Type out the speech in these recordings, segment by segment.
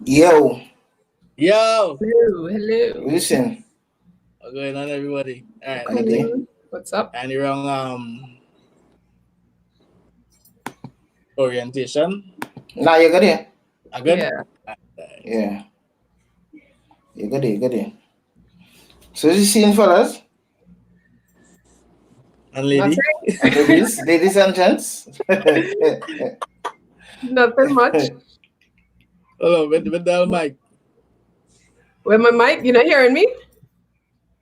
Yo, Yo, Hello. listen, what's going on, everybody? All right, I think anything? Cool. What's up? any wrong orientation. Nah, you good here. I good? Yeah. Alright. Yeah, you good here, good here. So you seen fellas And lady, Nothing. and ladies and gents. Nothing much. hold on, with the mic. Where my mic? You not hearing me?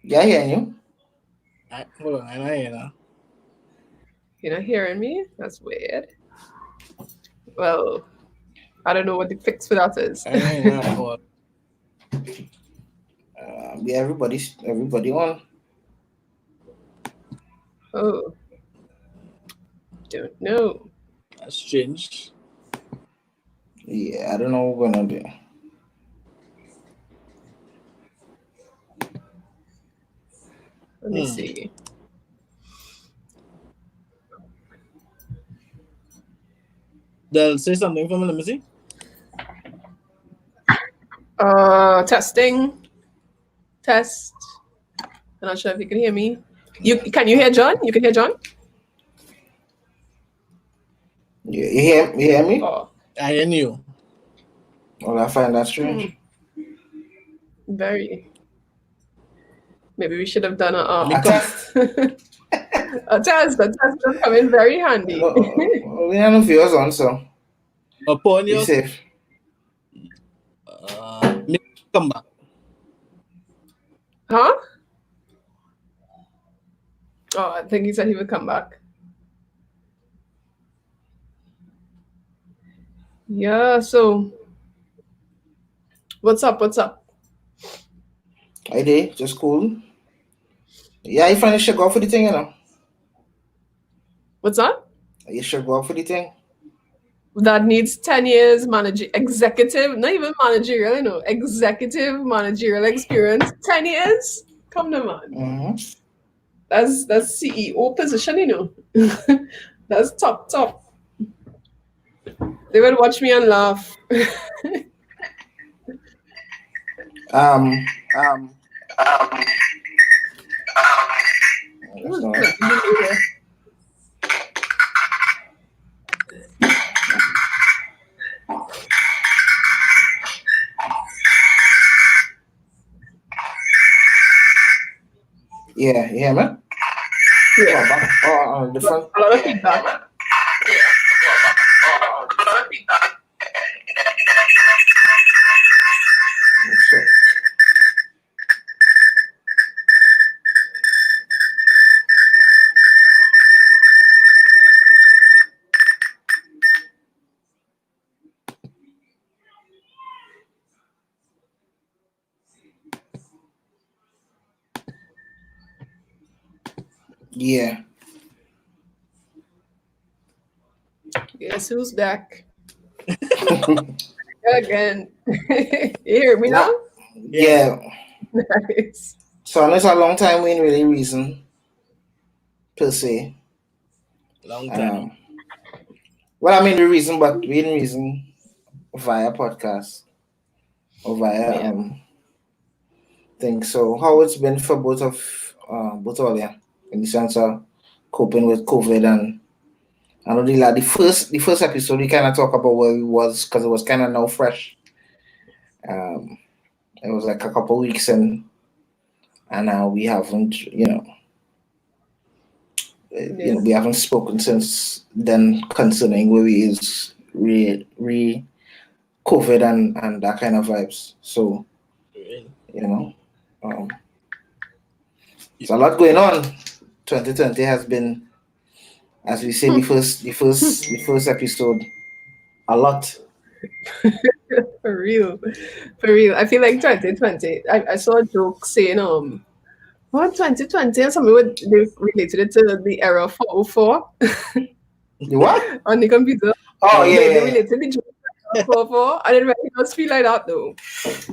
Yeah, hearing you. Hold on, I know you know. You not hearing me? That's weird. Well, I don't know what the fix for that is. I know you know. Hold Yeah, everybody on. Oh, don't know. That's strange. Yeah, I don't know what we're gonna do. Let me see. They'll say something for me. Let me see. Testing. Test. I'm not sure if you can hear me. You hear John? You can hear John? You hear me? Oh, I hear you. Well, I find that strange. very. Maybe we should have done Me A come. test. a test. A test will come in very handy. No, we have no viewers on, so Upon be your safe. me come back. Huh? Oh, I think he said he would come back. Yeah, so what's up? What's up? I did, just cool. Yeah, you finally should go for the thing, you know. What's up? You should go for the thing. That needs 10 years executive, not even managerial, executive managerial experience. 10 years? Come on, man. Mm-hmm. That's CEO position, That's top. They would watch me and laugh. Um, that's Who's not. plenty delay here? Yeah, you hear me? Yeah. Oh, back. Oh, the front. A lot of feedback. Shit. Yeah. Guess who's back? Again. You hear me now? Yeah. Nice. So it's a long time we ain't really reason per se. Long time. Well, I mean the reason, but we didn't reason via podcast or via Yeah. thing. So how it's been for both of you in the sense of coping with COVID and I know the first episode we kind of talk about where we was because it was kind of now fresh. Um, it was like a couple weeks and we haven't Yeah. we haven't spoken since then concerning where we is re COVID and that kind of vibes. So Really. you know, um, there's a lot going on. 2020 has been, as we say, the first episode, a lot. For real. For real. I feel like 2020. I saw a joke saying, what 2020? And somebody they related it to the era 404 The what? on the computer. Oh yeah, They yeah, yeah. related the joke to 404. And it really does feel like that, though.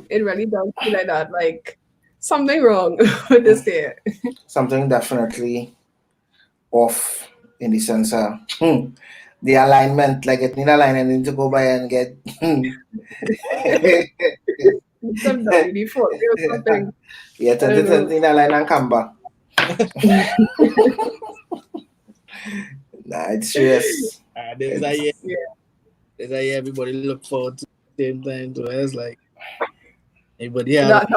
It really does feel like that. Like, something wrong with this year. Something definitely off in the sense of the alignment, like it need alignment, need to go by and get Some WD-40 or something. yeah, I don't know. 2020 align and come back. Nah, it's serious. There's a It's, year, Yeah, there's a year everybody look forward to the same time to us. Like everybody have that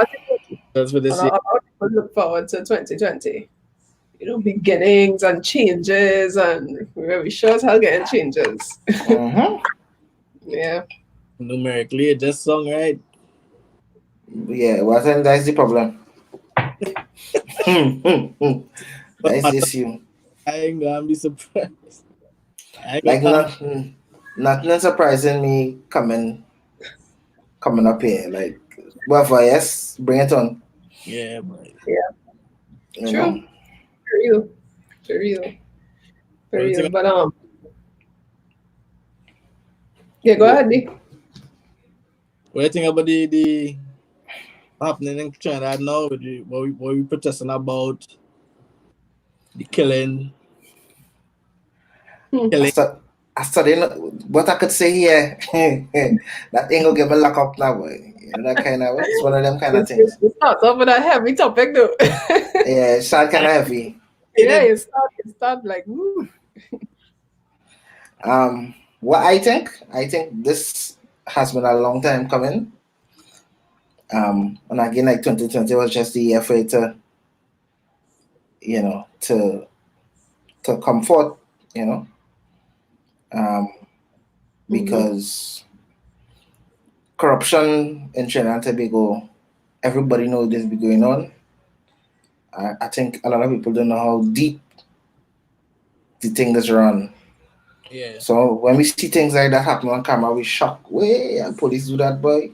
plans for a this year. lot of people look forward to 2020. Beginnings and changes, and we're sure as hell getting changes. mm-hmm. Yeah. Numerically, it just song right. Yeah, well, then that's the problem. But That's the issue. I ain't gonna be surprised. I ain't Like gonna nothing surprising me coming up here. Like, whatever, yes, bring it on. yeah, but Yeah. You True. know, For real. For real. For what do you real. think? But yeah, go ahead, Nick. What do you think about the happening in China now? With what we protesting about the killing, Hmm. I killing. start. I studying what I could say here. That ain't gonna get me locked up now, boy. You know that kind of. It's one of them kind of things. It starts off with a heavy topic, though. Yeah, it's kind of heavy. Yeah, it start like, woo. What I think this has been a long time coming. And again, like 2020 was just the year for it to, you know, to come forth, you know, um, Mm-hmm. because corruption in Trinidad and Tobago, everybody knows this be going on. I think a lot of people don't know how deep the thing is run. Yeah, So when we see things like that happen on camera, we shock. Way and police do that, boy,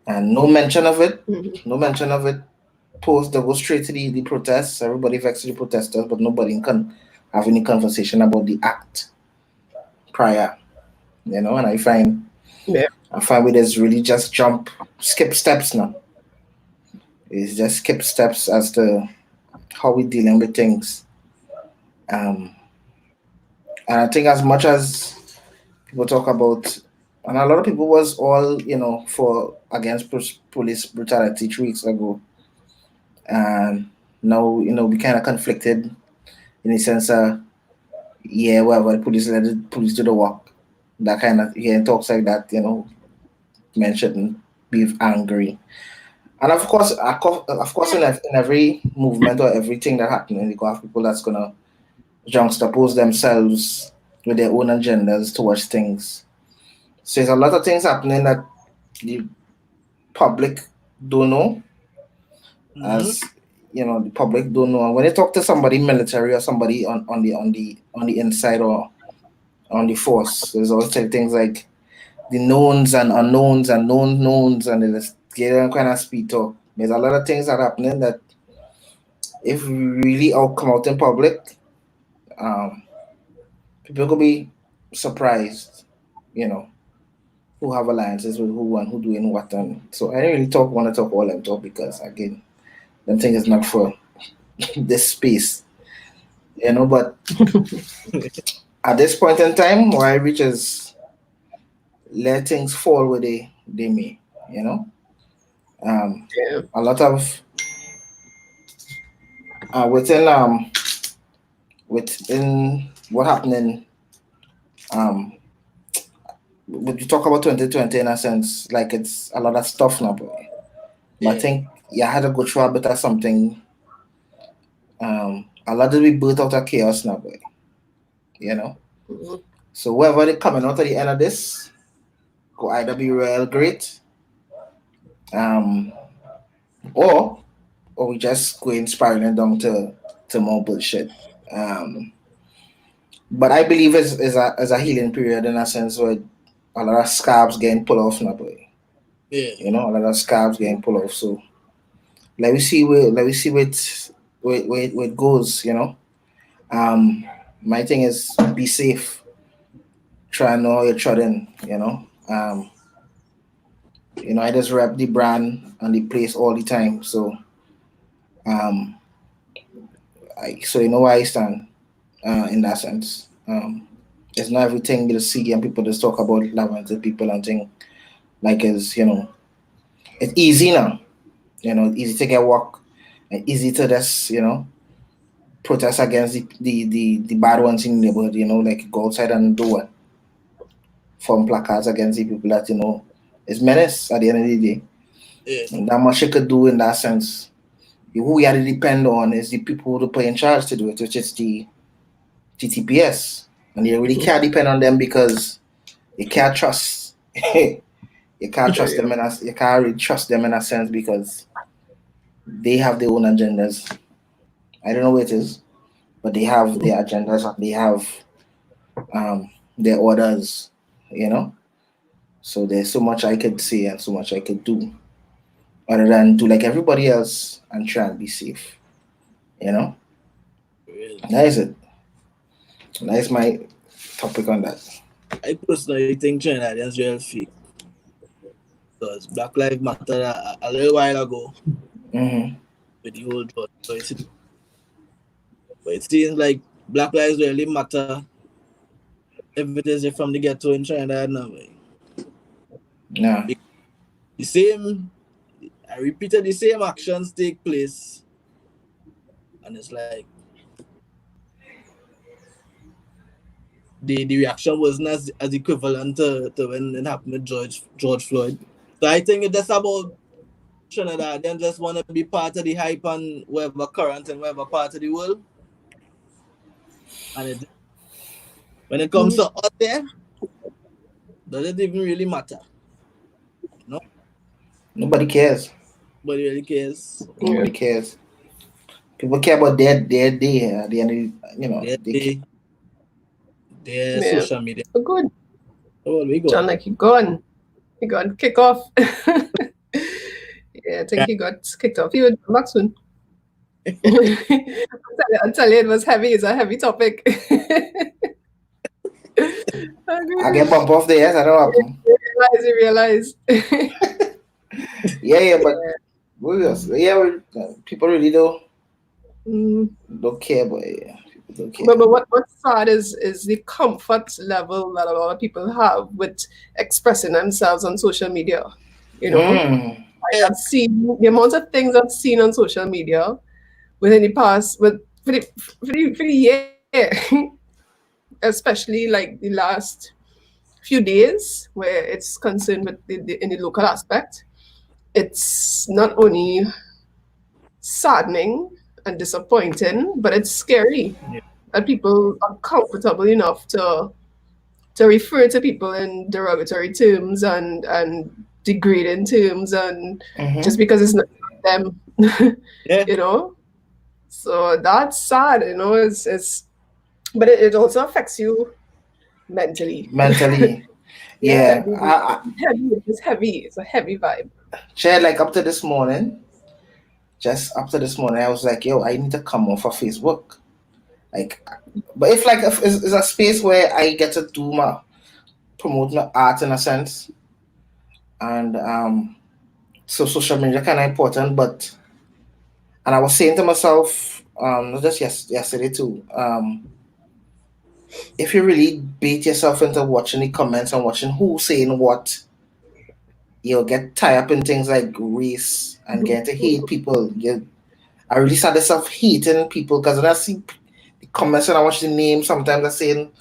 and no mention of it. Mm-hmm. No mention of it. Post that go straight to the protests. Everybody vexed with the protesters, but nobody can have any conversation about the act prior. You know, and Yeah. I find with this really just skip steps now. It's just skip steps as to how we dealing with things. Um, and I think as much as people talk about, and a lot of people was all for against police brutality 3 weeks ago, and now we kind of conflicted in the sense of yeah, whatever the police let the police do the work, that kind of talks like that, men shouldn't be angry. And of course, in every movement or everything that happens, you have people that's gonna juxtapose themselves with their own agendas towards things. So there's a lot of things happening that the public don't know, mm-hmm. as the public don't know. And when they talk to somebody military or somebody on the inside or on the force, there's always things like the knowns and unknowns and known knowns, and they just get them kind of speed talk. There's a lot of things that are happening that if we really all come out in public, um, people could be surprised, you know, who have alliances with who and who doing what. And so I didn't really want to talk all them talk because again, them thing is not for this space, but at this point in time, where I reach is let things fall where they may, you know. Um, Yeah. a lot of within what happening, um would you talk about 2020 in a sense like it's a lot of stuff now, boy. But I Yeah, think you had to go through a bit of something. A lot of we birth out of chaos now, boy. You know. Mhm. So whoever they coming out at the end of this could either be real great, um, or we just going spiraling down to more bullshit. Um, but I believe it's a healing period in a sense where a lot of scabs getting pulled off now, boy. yeah. A lot of scabs getting pulled off. So let me see where it goes. Um, my thing is be safe. Try and know how you're treading. I just rep the brand and the place all the time. So um, so you know where I stand in that sense. It's not everything you see and people just talk about Lavender people and thing like it's easy now. Easy to get work and easy to just, protest against the bad ones in the neighborhood, like go outside and do what? Form placards against the people that, is menace at the end of the day. Yeah. And that much you could do in that sense. Who you have to depend on is the people who put in charge to do it, which is the TTPS. And you really can't depend on them because you can't trust you can't trust them you can't really trust them in a sense because they have their own agendas. I don't know what it is, but they have their agendas and they have their orders, you know. So there's so much I could say and so much I could do, other than do like everybody else and try and be safe. You know, Really. that is it. That is my topic on that. I personally think Trinidadians real fake because Black Lives Matter a little while ago Mm-hmm. with the whole George Floyd situation. But it seems like Black Lives really matter if it is from the ghetto in Trinidad now. Yeah. The same, I repeated the same actions take place, and it's like the reaction wasn't as equivalent to when it happened with George Floyd. So I think it's just about Trinidad. They just want to be part of the hype and whatever current and whatever part of the world. And when it comes to us there, does it even really matter? No, Nobody cares. nobody really cares. Nobody cares. People care about their day at the end of, Their, their Yeah. social media. But good. Oh, we go. John, like, he gone. He got kick off. Yeah, I think he got kicked off. He would come back soon. I'll tell you, it was heavy. It's a heavy topic. I get bumped off the ass. I don't happen. You realize. Yeah, but people really don't care, but yeah, people don't care. But what's sad is the comfort level that a lot of people have with expressing themselves on social media. You know, I've seen the amount of things I've seen on social media within the past, for the year, especially like the last few days, where it's concerned with in the local aspect. It's not only saddening and disappointing, but it's scary that people are comfortable enough to refer to people in derogatory terms and degrading terms, and just because it's not them, you know. So that's sad, you know. But it also affects you mentally. Mentally, yeah. It's heavy. It's a heavy vibe. Share like up to this morning. Just up to this morning, I was like, yo, I need to come off of Facebook. Like, but if like it's a space where I get to promote my art in a sense, and so social media kind of important. But and I was saying to myself, not just yesterday too, if you really bait yourself into watching the comments and watching who's saying what, you'll get tied up in things like race and get to hate people. I really started self hating people because when I see the comments and I watch the names, sometimes I'm saying,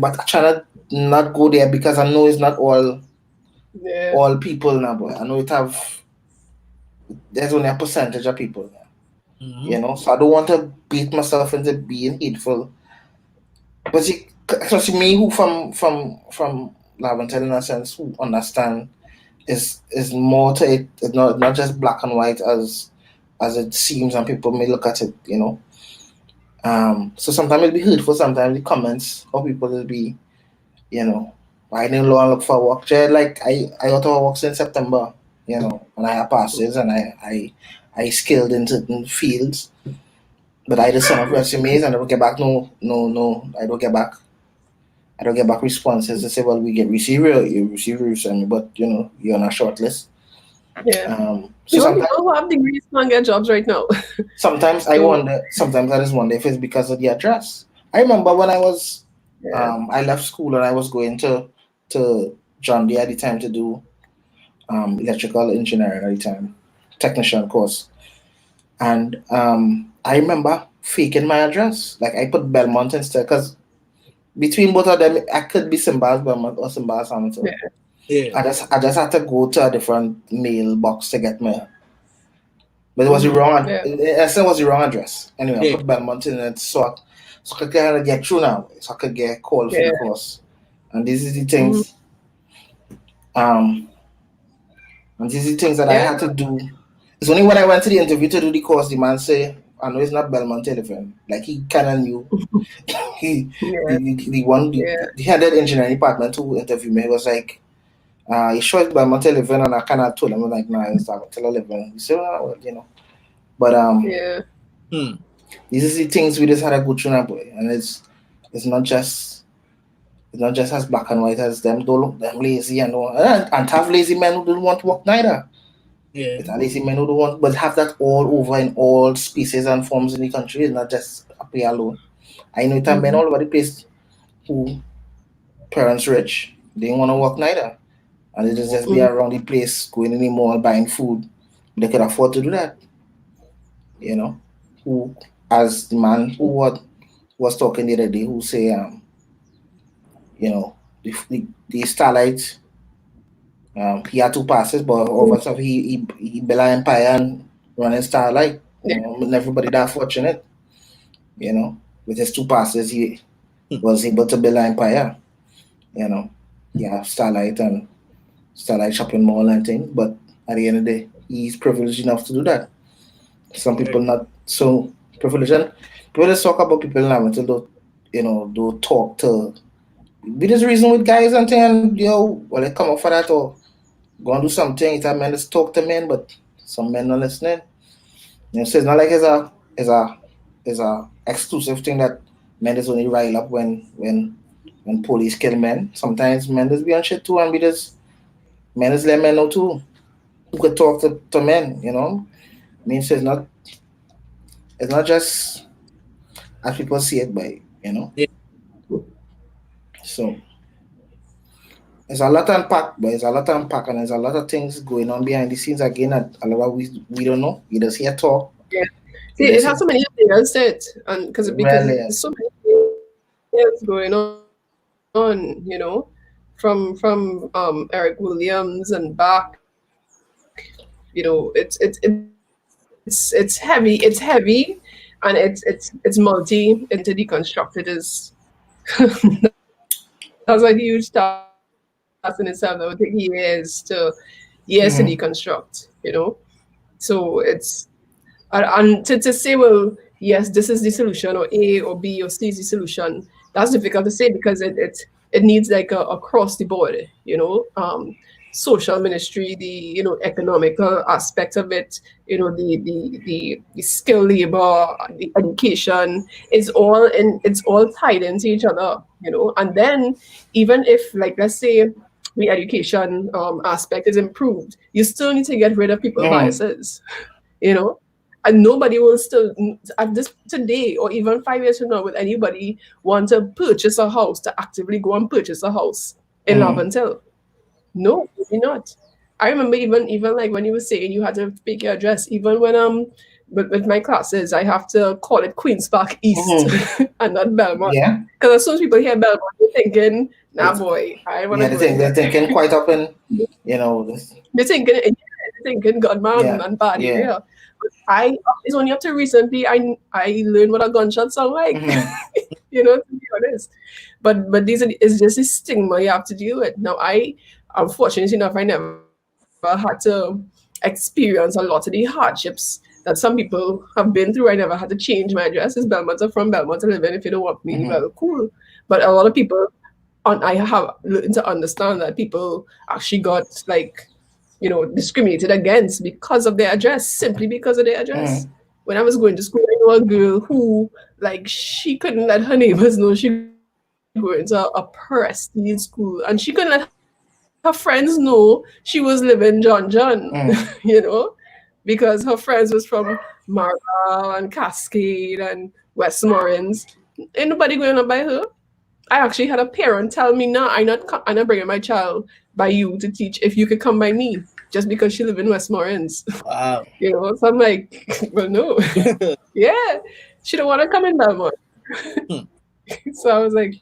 but I try to not go there because I know it's not all people now, but I know there's only a percentage of people now. So I don't want to beat myself into being hateful. But especially me who from Laventille in a sense who understand is more to it. It's not just black and white as it seems and people may look at it. So sometimes it'll be hurtful, sometimes the comments of people will be, I didn't look for work. Like I got to work since September, and I have passes and I skilled in certain fields. But I just send up resumes and I don't get back no, I don't get back responses. They say, well, you receive your resume, but you're on a short list. Yeah. So sometimes people who have degrees can't get jobs right now. Sometimes I just wonder if it's because of the address. I remember when I was Yeah. I left school and I was going to John Day at the time to do electrical engineering at the time, technician course. And I remember faking my address. Like I put Belmont instead because between both of them, I could be Simba's Belmont or Simba's Hamilton. Yeah. Yeah. I just had to go to a different mailbox to get my. But it was the Mm-hmm. wrong. Yeah. I said it was the wrong address. Anyway, I Yeah. put Belmont in it so I could kind of get through now. So I could get called for the Yeah. course. And these are the Mm-hmm. things. Um, and these are the things that I Yeah. had to do. It's only when I went to the interview to do the course, the man say, "I know it's not Belmont Telephone." Like he kind of knew. He Yeah. the one Yeah. the head of the engineering department who interviewed me was like, you sure it's Belmont Telephone? And I kind of told him, I was like, nah, it's not Telephone. He said, oh, well, But Yeah. Hmm. these are the things we just had to go through now, boy. And it's not just as black and white as them don't look them lazy and all. And have lazy men who don't want to work neither. Yeah. It's a lazy men who don't want, but have that all over in all species and forms in the country. It's not just up here alone. I know it have men Mm-hmm. all over the place who parents rich, they don't want to work neither. And they just be Mm-hmm. around the place, going in the mall, buying food. They could afford to do that, you know. Who, as the man who was talking the other day, who say, the Starlight, he had two passes, but over stuff he built an empire and running Starlight. Yeah. And everybody that fortunate, you know, with his two passes, he Hmm. was able to build an empire. You know, yeah, Starlight and Starlight Shopping Mall and things. But at the end of the day, he's privileged enough to do that. Some Yeah. people not so privileged. And people just talk about people now until don't talk to. We just reason with guys and thing, and well, they come up for that or go and do something. It's a men just talk to men, but some men not listening. So it's not like it's a exclusive thing that men just only rile up when police kill men. Sometimes men just be on shit too, and we just men just let men know too who could talk to men. Means it's not just as people see it by. Yeah. So there's a lot to unpack, but there's a lot to unpack, and there's a lot of things going on behind the scenes again that a lot of we don't know. We just hear talk. Yeah. See, We it just has hear so many layers to it, and because really. there's so many things going on, from Eric Williams and back, it's heavy, and it's multi. And to deconstruct it is that's a huge task in itself. That would take years to Mm-hmm. deconstruct. So it's and to say, well, yes, this is the solution, or A or B or C is the solution. That's difficult to say because it needs like a across the board, social ministry, the economical aspect of it, the skill labor, the education it's all tied into each other, and then even if, like, let's say the education aspect is improved, you still need to get rid of people Mm-hmm. biases, you know and nobody will still, at this today or even 5 years from now, will anybody want to purchase a house, to actively go and purchase a house in Mm-hmm. Laventille? No, maybe not. I remember even like when you were saying you had to pick your address, even when with my classes, I have to call it Queens Park East Mm-hmm. and not Belmont. Yeah. Because as soon as people hear Belmont, they're thinking, nah It's, boy, I wanna yeah, go in they're there. thinking quite often, this, They're thinking gunman yeah, and bad yeah. area. I It's only up to recently I learned what a gunshot sound like. Mm-hmm. To be honest. But these is just a stigma you have to deal with. Now I'm fortunate enough, I never had to experience a lot of the hardships that some people have been through. I never had to change my address. It's Belmont. I'm from Belmont to live in. If you don't want me, well, Mm-hmm. cool. But a lot of people, I have learned to understand that people actually got, like, discriminated against because of their address, simply because of their address. Mm-hmm. When I was going to school, I know a girl who, like, she couldn't let her neighbors know she going to a prestige school, and she couldn't let her friends know she was living John John, Mm-hmm. because her friends was from Marlborough and Cascade and Westmoreland. Ain't nobody going to buy her. I actually had a parent tell me, "No, I'm not bringing my child by you to teach. If you could come by me, just because she live in Westmoreland." Wow. So I'm like, "Well, no, yeah, she don't want to come in Belmont." Hmm. So I was like,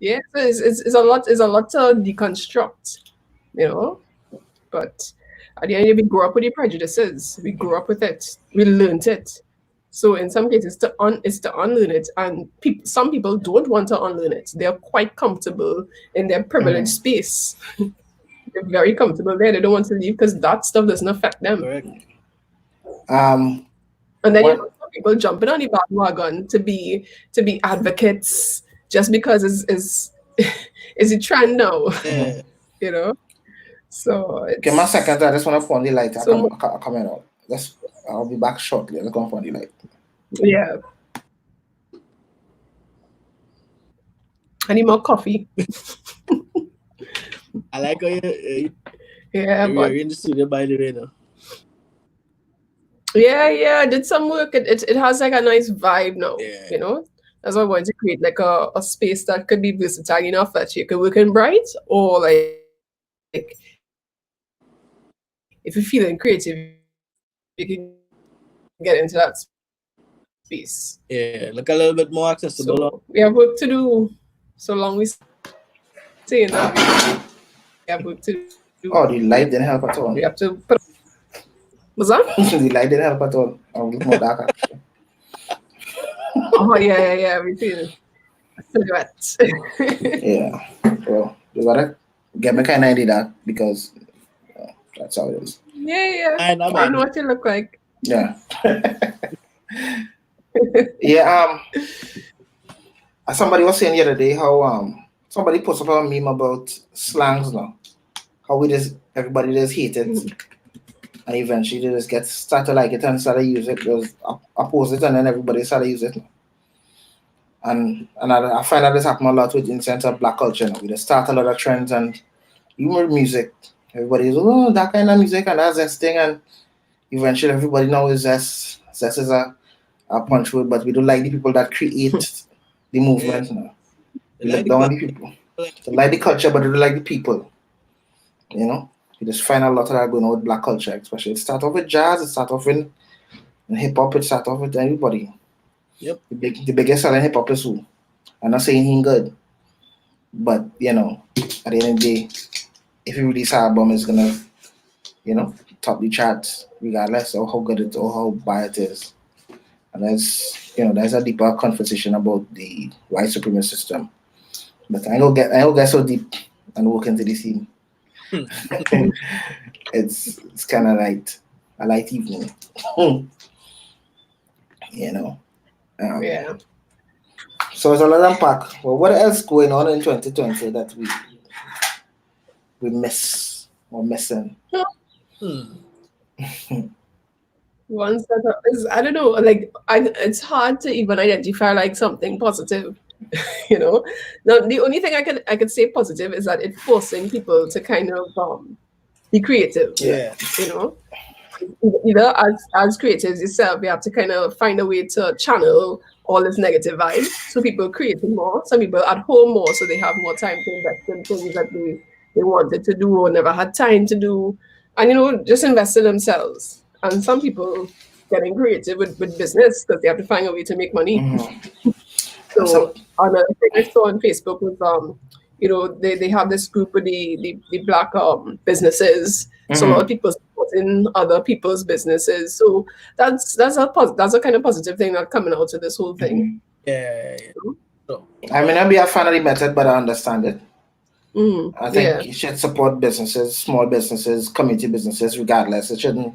"Yeah, so it's a lot. It's a lot to deconstruct, you know." But at the end of the day, we grew up with the prejudices. We grew up with it. We learned it. So in some cases, it's to unlearn it, and some people don't want to unlearn it. They're quite comfortable in their privileged space. They're very comfortable there. They don't want to leave because that stuff doesn't affect them. Correct. Um, And then you what? have some people jumping on the bandwagon to be advocates just because is is a trend now. Yeah. you know. So Give me a it's second. I just want to phone the light. so much, I coming out. I'll be back shortly. I'll go phone the light. yeah. I need more coffee. I like how you Yeah, you're but in the studio by the way now. yeah, I did some work. It has like a nice vibe now, Yeah. That's why I wanted to create like a space that could be versatile enough that you could work in bright, or like if you're feeling creative, you can get into that space. Yeah. Look a little bit more accessible. So we have work to do. So long we say that we have work to do. Oh, the light didn't help at all. We have to put. What's that? The light didn't help at all. I'll look more dark actually. Oh yeah. We feel silhouette. Yeah. Well, you gotta get me kind of idea that because that's how it is. Yeah. I know, I know what you look like. Yeah. Yeah. As somebody was saying the other day how somebody posted up a meme about slangs now. How we just everybody just hate it, and eventually they just get started like it and started use it. Just oppose it, and then everybody started use it. And I find that this happen a lot with in sense of black culture. Now. We just start a lot of trends and even with music. Everybody's that kind of music and that's this thing, and eventually everybody now is zest. Zest is a punch word, but we don't like the people that create the movement. Yeah. Now. They We like look the down on culture. the people. They like the culture, but they don't like the people. You just find a lot of that going on with black culture, especially. It start off with jazz, it start off in hip hop, it start off with everybody. Yep. The biggest selling hip hop is who? I'm not saying he's good, but at the end of the day, if you release an album, it's gonna, top the charts, regardless of how good it or how bad it is. And there's a deeper conversation about the white supremacist system. But I don't get so deep and walk into the scene. It's kind of like a light evening, Yeah. So it's a lot of unpack. Well, what else going on in 2020 that we miss or missing? Ones that I don't know, like it's hard to even identify like something positive. Now the only thing I could say positive is that it's forcing people to kind of be creative. Yeah. Either as creatives yourself, you have to kind of find a way to channel all this negative vibe. So people creating more, some people at home more, so they have more time to invest in things that they wanted to do or never had time to do, and just invest in themselves. And some people getting creative with business because they have to find a way to make money. Mm-hmm. So another thing I saw on Facebook was they have this group of the black businesses. So a lot of people supporting other people's businesses. So that's a kind of positive thing that's coming out of this whole thing. Yeah. So, I may not be a fan of the method, but I understand it. I think Yeah. you should support businesses, small businesses, community businesses, regardless. It shouldn't,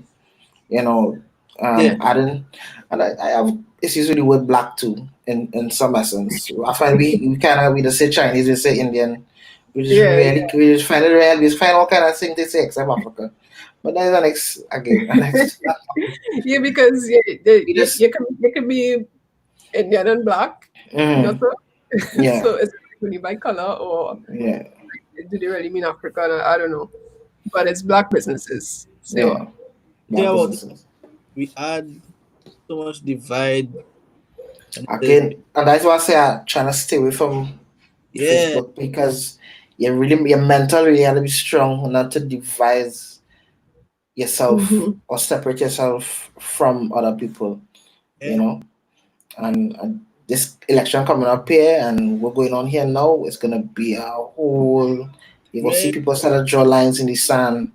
adding. And I have issues with the word black too, in some essence. I find we just say Chinese, we say Indian. We just find it real. We just find all kind of things they say except Africa. But there's an next. Yeah, because you can be Indian and black. Yeah. So it's really by color or Yeah. do they really mean African? I don't know. But it's black businesses. So Yeah. Black well, businesses. we add so much divide. Again, and that's why I say I'm trying to stay away from Yeah. because your mental really had to be strong not to devise yourself Mm-hmm. or separate yourself from other people, you Yeah. know. And this election coming up here, and we're going on here now. It's gonna be a whole. You're gonna see Yeah. people start to draw lines in the sand,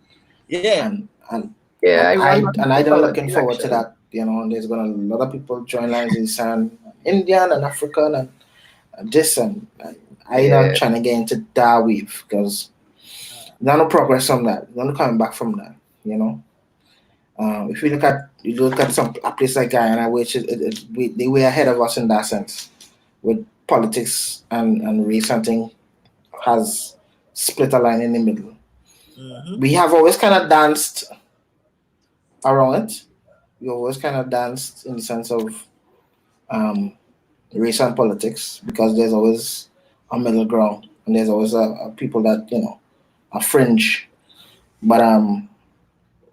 Yeah. and and Yeah, and I I run and I looking don't forward to looking the forward to election. that. You know, and there's gonna a lot of people join lines in the sand, Indian and African and this and I not Yeah. trying to get into that weave because there's no progress from that. There's no coming back from that. You know. If you look at some a place like Guyana, which they were ahead of us in that sense, with politics and race and thing has split a line in the middle. Mm-hmm. We have always kind of danced around it. We always kind of danced in the sense of um, race and politics because there's always a middle ground and there's always a people that are fringe. But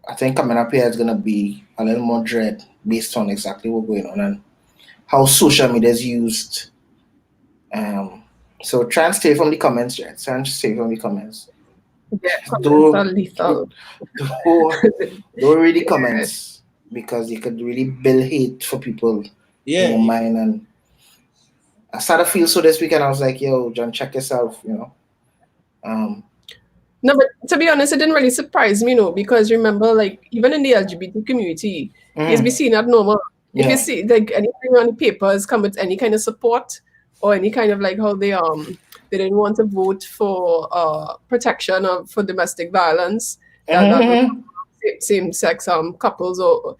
I think coming up here is gonna be a little more dread based on exactly what's going on and how social media is used. Um, so try and stay from the comments, Jared. Try and stay from the comments. Yeah, comments are Do lethal. don't don't read the comments because you could really build hate for people in Yeah. your mind. And I started to feel so this weekend. I was like, "Yo, John, check yourself." Um, No, but to be honest, it didn't really surprise me, no, because remember, like, even in the LGBT community, it's be mhm, seen as normal. If you yeah. see, like, anything on the papers come with any kind of support or any kind of, like, how they didn't want to vote for protection of for domestic violence, that would Mm-hmm, same sex couples, or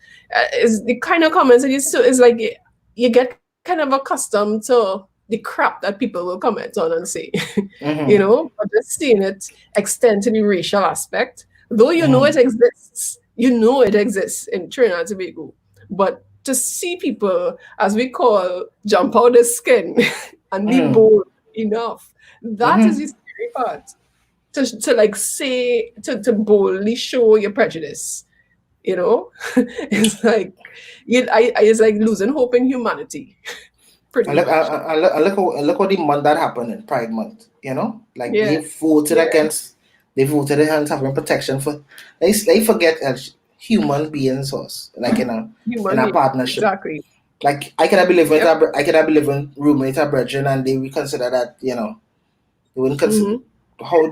is the kind of comments, and it's like you get kind of accustomed to the crap that people will comment on and say. mm-hmm, But just seeing it extend to the racial aspect, though mm-hmm, you know it exists in Trinidad and Tobago, but to see people, as we call, jump out the skin and be mm-hmm, bold enough, that is the mm-hmm. scary part. To like say, to boldly show your prejudice, you know? It's like, it's like losing hope in humanity, pretty And look, much. look what the month that happened in Pride Month. Like Yeah, yeah, they voted against having protection for. They forget as human beings, us like in human a being, partnership. exactly. Like I could have been living with Yep. I could have been living roommate a brethren, and they would consider that they wouldn't consider Hmm. how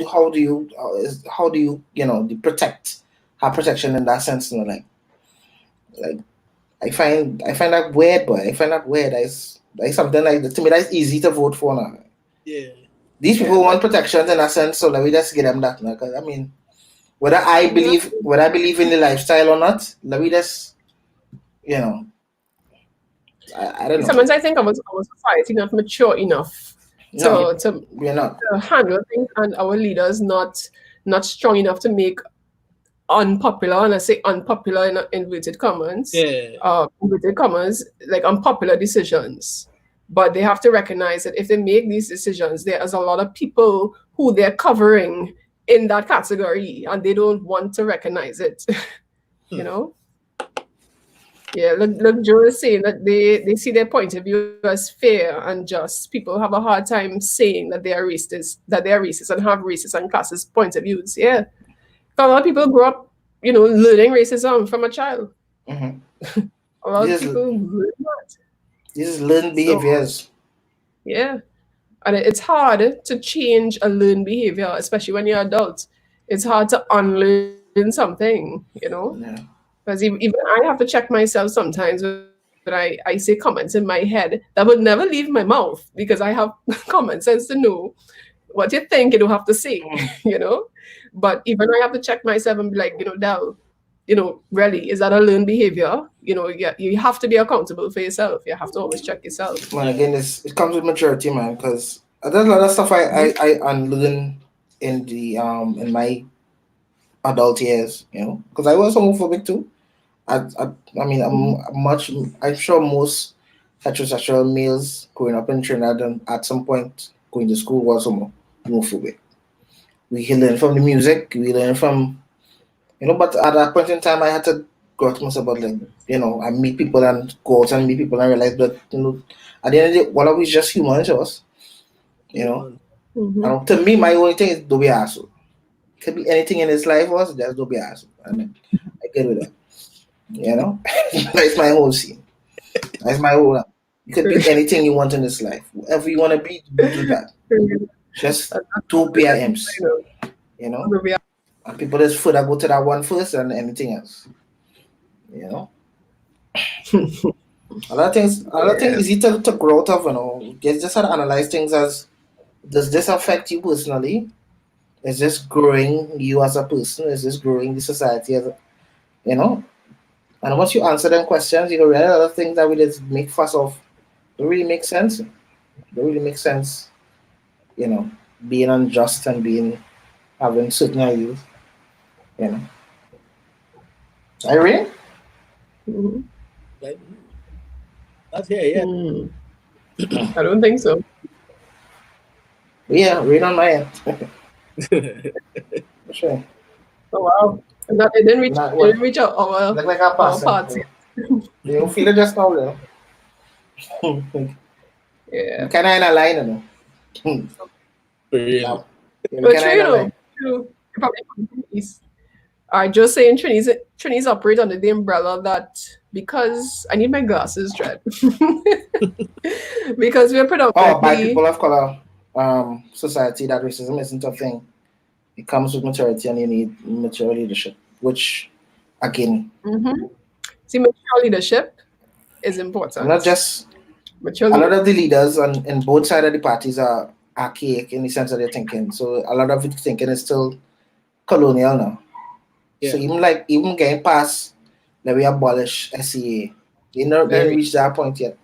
do you protect have protection in that sense. Like I find that weird, boy. I find that weird. That's something like to me that's easy to vote for now. Yeah. These Yeah, people want but protection in a sense, so let me just give them that now. 'Cause, I mean, exactly. whether I believe in the lifestyle or not, let me just you know I don't know. Sometimes I think our society not mature enough No, to to, we're not. to handle things, and our leaders not strong enough to make unpopular, and I say unpopular in Yeah. inverted commas, like unpopular decisions. But they have to recognize that if they make these decisions, there's a lot of people who they're covering in that category, and they don't want to recognize it. you Hmm. know? Yeah, look, Joe is saying that they see their point of view as fair and just. People have a hard time saying that they are racist and have racist and classist points of views. Yeah. A lot of people grow up, learning racism from a child. Hmm. A lot of This is people learn that. this is learned So behaviors. yeah. And it's hard to change a learned behavior, especially when you're adult. It's hard to unlearn something. Yeah. Because even I have to check myself sometimes when I say comments in my head that would never leave my mouth because I have common sense to know what you think you don't have to say, Mm. But even I have to check myself and be like, Dal, really, is that a learned behavior? You have to be accountable for yourself. You have to always check yourself. Man, Yeah. again, it comes with maturity, man. Because there's a lot of stuff Mhm. I unlearned in my adult years. Because I was homophobic too. I mean, Mhm. I'm sure most heterosexual males growing up in Trinidad and at some point going to school was homophobic. We can learn from the music, we learn from, but at that point in time, I had to grow up to myself about, like, I meet people and go out and meet people and realize that, at the end of the day, what are we just humans to us, you know? Human. To me, my only thing is don't be asshole. Could be anything in his life was just don't be asshole. I mean, I get with that. You know, that's my whole scene. That's my whole. You could be anything you want in this life. Whatever you want to be, do that. Just don't be a imps. You know, and people just further go to that one first and anything else. You know, a lot of things easy to grow out of. You know, just have to analyze things as does this affect you personally? Is this growing you as a person? Is this growing the society as a, you know? And once you answer them questions, you can realize other things that we just make fuss of don't really make sense. Don't really make sense, you know, being unjust and being having certain ideas, you know. Irene? Like, not here yet. I don't think so. Yeah, read on my end. For sure. Oh wow! And that, it didn't reach out our Look like a person. parts. You don't feel it just now, though. Yeah. You kind of in a line, you know. For real. But true. You probably Trinise. I just saying Trinise operate under the umbrella that because I need my glasses, Dread. Because we're predominantly by people of color society that racism isn't a thing. It comes with maturity and you need mature leadership, which again see, mature leadership is important. not just mature a lot of the leaders in both sides of the parties are archaic in the sense of their thinking. So a lot of the thinking is still colonial now. Yeah. So even getting past that we abolish SEA, they didn't reach that point yet.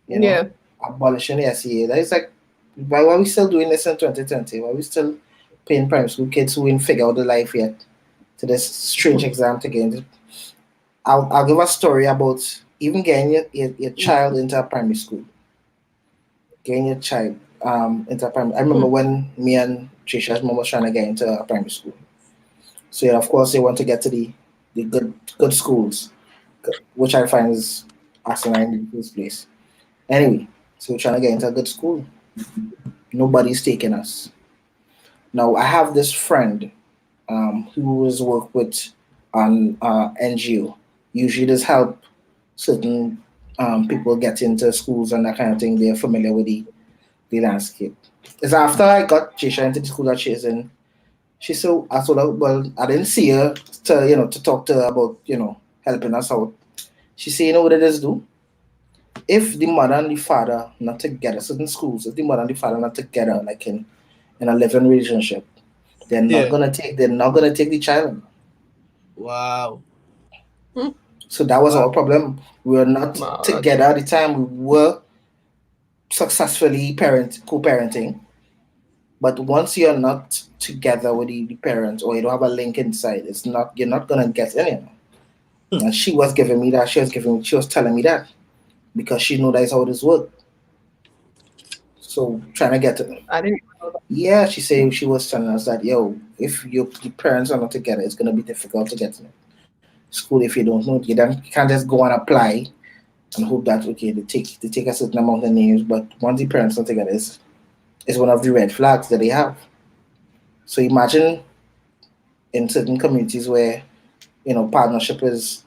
You know, abolishing the SEA. That is like why are we still doing this in 2020? Why are we still paying primary school kids who didn't figure out the life yet to this strange exam to get into? I'll give a story about even getting your child into a primary school. Getting your child into a primary. I remember when me and Trisha's mom was trying to get into a primary school. So yeah, of course they want to get to the good schools, which I find is asinine in the first place. Anyway, so we're trying to get into a good school. Nobody's taking us. Now I have this friend who has worked with an NGO. Usually does help certain people get into schools and that kind of thing. They're familiar with the landscape. It's after I got Jisha into the school that she's in. I told her, well, I didn't see her to talk to her about, helping us out. She said, you know what it is, do? If the mother and the father not together, certain schools, if the mother and the father not together, like in a living relationship, they're not gonna take the child. Wow. So that was our problem. We were not together at the time. We were successfully co-parenting. But once you're not together with the parents or you don't have a link inside, you're not gonna get any. And she was giving me that. She was telling me that because she knew that's how this worked. So trying to get to them. I didn't know that. Yeah, she was telling us that if your parents are not together, it's gonna be difficult to get to school if you don't know. You can't just go and apply and hope that they take a certain amount of names, but once the parents are together, it's one of the red flags that they have. So imagine in certain communities where partnership is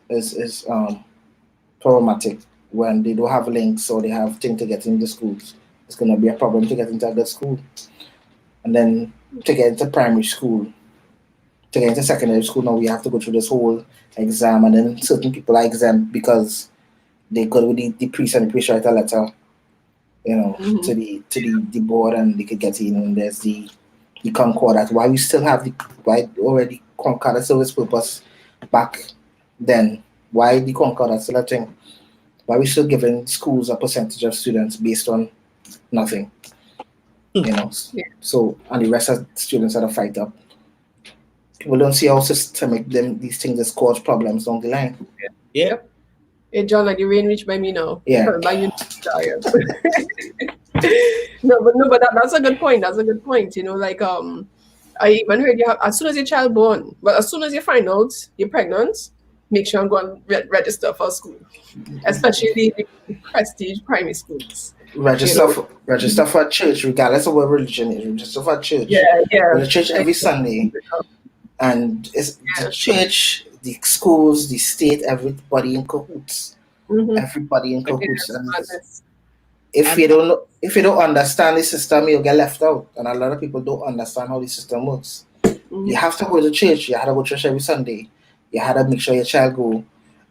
problematic when they don't have links or they have things to get into schools. It's going to be a problem to get into a good school, and then to get into primary school, to get into secondary school. Now we have to go through this whole exam, and then certain people are exempt because they go with the priest and the priest write a letter to the board and they could get in, and there's the concordat. Why we still have why already concordat service purpose back then? Why the concordat still a thing? Why we still giving schools a percentage of students based on nothing? So and the rest of the students are the fight up. People don't see how systemic these things just cause problems down the line. Yeah. Hey John, like the rain reached by me now. Yeah. No, but that's a good point. That's a good point. I even heard as soon as your child born, but as soon as you find out you're pregnant, make sure and go and register for school, especially the prestige primary schools. You know? register for a church, regardless of what religion is. Register for a Yeah, church. yeah. Go to church every Sunday, and it's the Yeah. church, the schools, the state, everybody in cahoots. Mm-hmm. Everybody in Okay, cahoots, that's and madness. And if you don't understand the system, you'll get left out. And a lot of people don't understand how the system works. You Mm-hmm. have to go to church. You have to go to church every Sunday. You have to make sure your child go,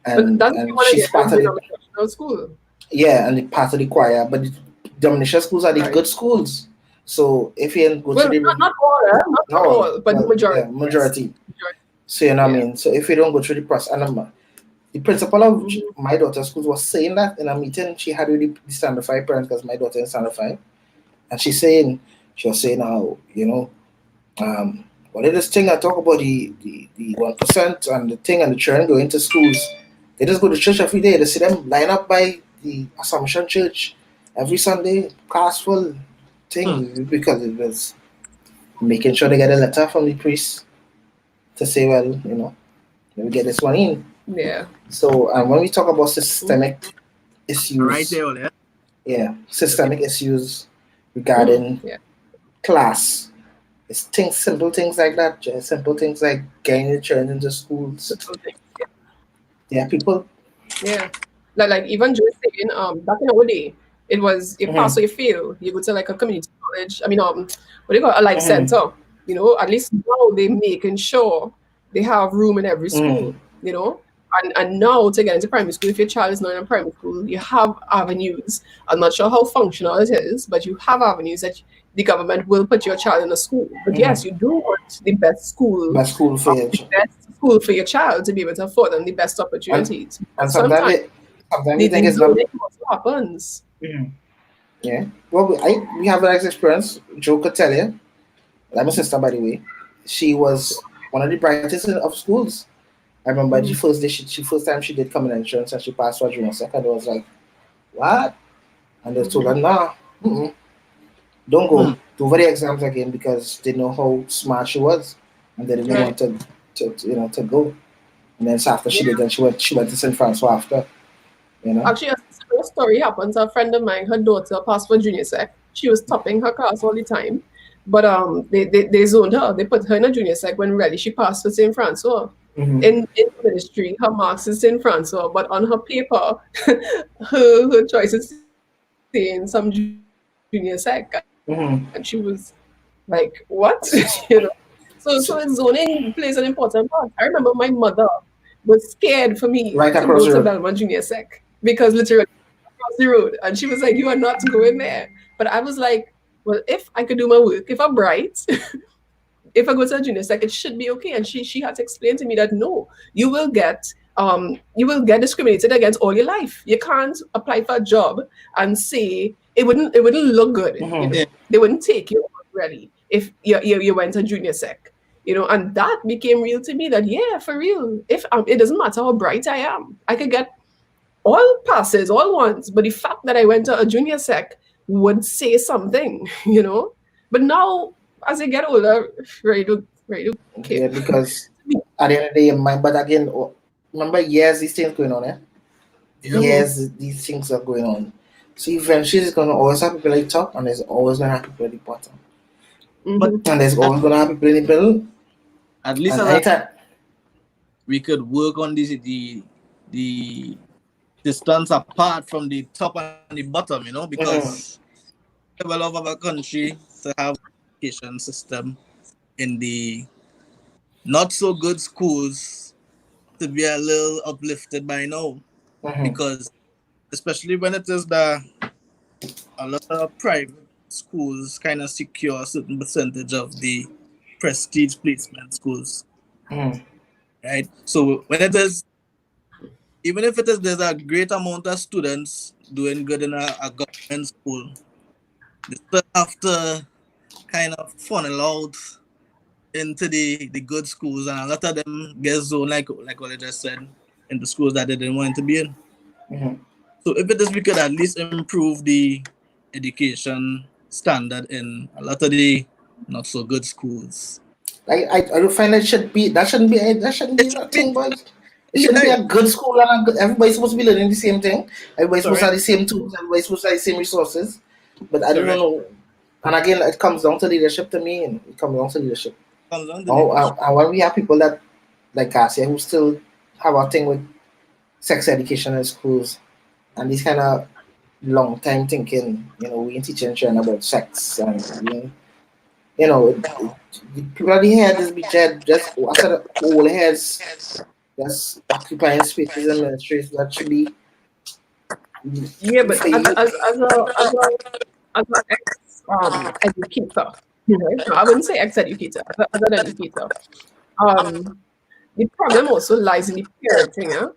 But and that's what you want to she's get part in of the denominational school. yeah, and the part of the choir. But the domination schools are the Right. good schools. So if you go to Well, the not all, not no, all, but the well, yeah, majority, yes. majority. Majority. So you know what I Yeah. mean. So if you don't go through the process, and the principal of Mm-hmm. my daughter's school was saying that in a meeting she had with the standard five parents because my daughter is standard five, and she was saying how what is this thing I talk about the 1% and the thing and the children going to schools. They just go to church every day. They see them line up by the Assumption Church every Sunday, class full thing because it was making sure they get a letter from the priest to say, well, let me get this one in. Yeah. So when we talk about Mm-hmm. systemic right issues, there, Ole. yeah, systemic issues Mm-hmm. regarding Yeah. class. It's simple things like that. Just simple things like getting the children into schools. Simple thing. Yeah, people. Yeah. Like even just saying, back in our day, it was you pass or Mm-hmm, you fail. You go to like a community college. I mean, what do you call it? A life mm-hmm, center. You know, at least now they making sure they have room in every mm-hmm, school. You know, and now to get into primary school, if your child is not in primary school, you have avenues. I'm not sure how functional it is, but you have avenues that the government will put your child in a school. But yes, mm-hmm. you do want the best school, By school fair, the best school for your child to be able to afford them the best and opportunities. and Because sometimes sometimes you think the it's not. zoning also happens. Mhm. Yeah. Well, we have that experience. Joe could tell you. Like my sister, by the way, she was one of the brightest of schools. I remember the Mhm. first day she first time she did common entrance and she passed for junior second. I was like, what? And they told her, Mhm. nah, don't Hmm. go. Do over the exams again because they know how smart she was, and they didn't Right. want to go. And then so after Yeah. she did, then she went to St. Francois after. You know. Actually, a similar story happened to a friend of mine. Her daughter passed for junior sec. She was topping her class all the time. But they zoned her. They put her in a junior sec when really she passed for St. Francois. Mm-hmm. In ministry, her marks is St. Francois, but on her paper, her choice is saying some junior sec. And she was Mm-hmm. like, what? you know? So zoning plays an important part. I remember my mother was scared for me to Right go to across the road. Belmont Junior Sec because literally across the road. And she was like, you are not going there. But I was like, well, if I could do my work, if I'm bright, if I go to a junior sec, it should be okay. And she had to explain to me that no, you will get discriminated against all your life. You can't apply for a job and say it wouldn't look good, you Mm-hmm. Yeah. know. They wouldn't take you on really if you went to junior sec. You know, and that became real to me that yeah, for real. If it doesn't matter how bright I am, I could get all passes, all ones. But the fact that I went to a junior sec would say something, you know. But now, as I get older, ready to care. Yeah, because at the end of the day, but again, remember years these things going on, eh? Yep. Hmm. Years these things are going on. So eventually, it's gonna always have people at the top, and there's always gonna have people at the bottom, But Hmm. and there's at, always gonna have people in the middle. at least And as anytime, we could work on the distance apart from the top and the bottom, because mm-hmm, level of our country to have education system in the not so good schools to be a little uplifted by now, mm-hmm, because especially when it is the a lot of private schools kind of secure a certain percentage of the prestige placement schools, mm-hmm, right? So when it is, even if it is there's a great amount of students doing good in a government school, they still have to kind of funnel out into the good schools, and a lot of them get zoned, like what I just said, into schools that they didn't want to be in. mm-hmm. So if it is, we could at least improve the education standard in a lot of the not so good schools. I don't find that shouldn't be It that should thing, be boys. It shouldn't be a good school and everybody's supposed to be learning the same thing. Everybody's supposed to have the same tools. Everybody's supposed to have the same resources. But I don't know. And again, it comes down to leadership to me. And it comes down to leadership. And when we have people that, like Garcia, who still have a thing with sex education in schools and this kind of long time thinking, we ain't teaching children about sex and the people at the head is be just I said all heads just occupying spaces in ministries that should be Yeah, but as a ex educator, no, I wouldn't say ex educator, as an educator, the problem also lies in the parenting,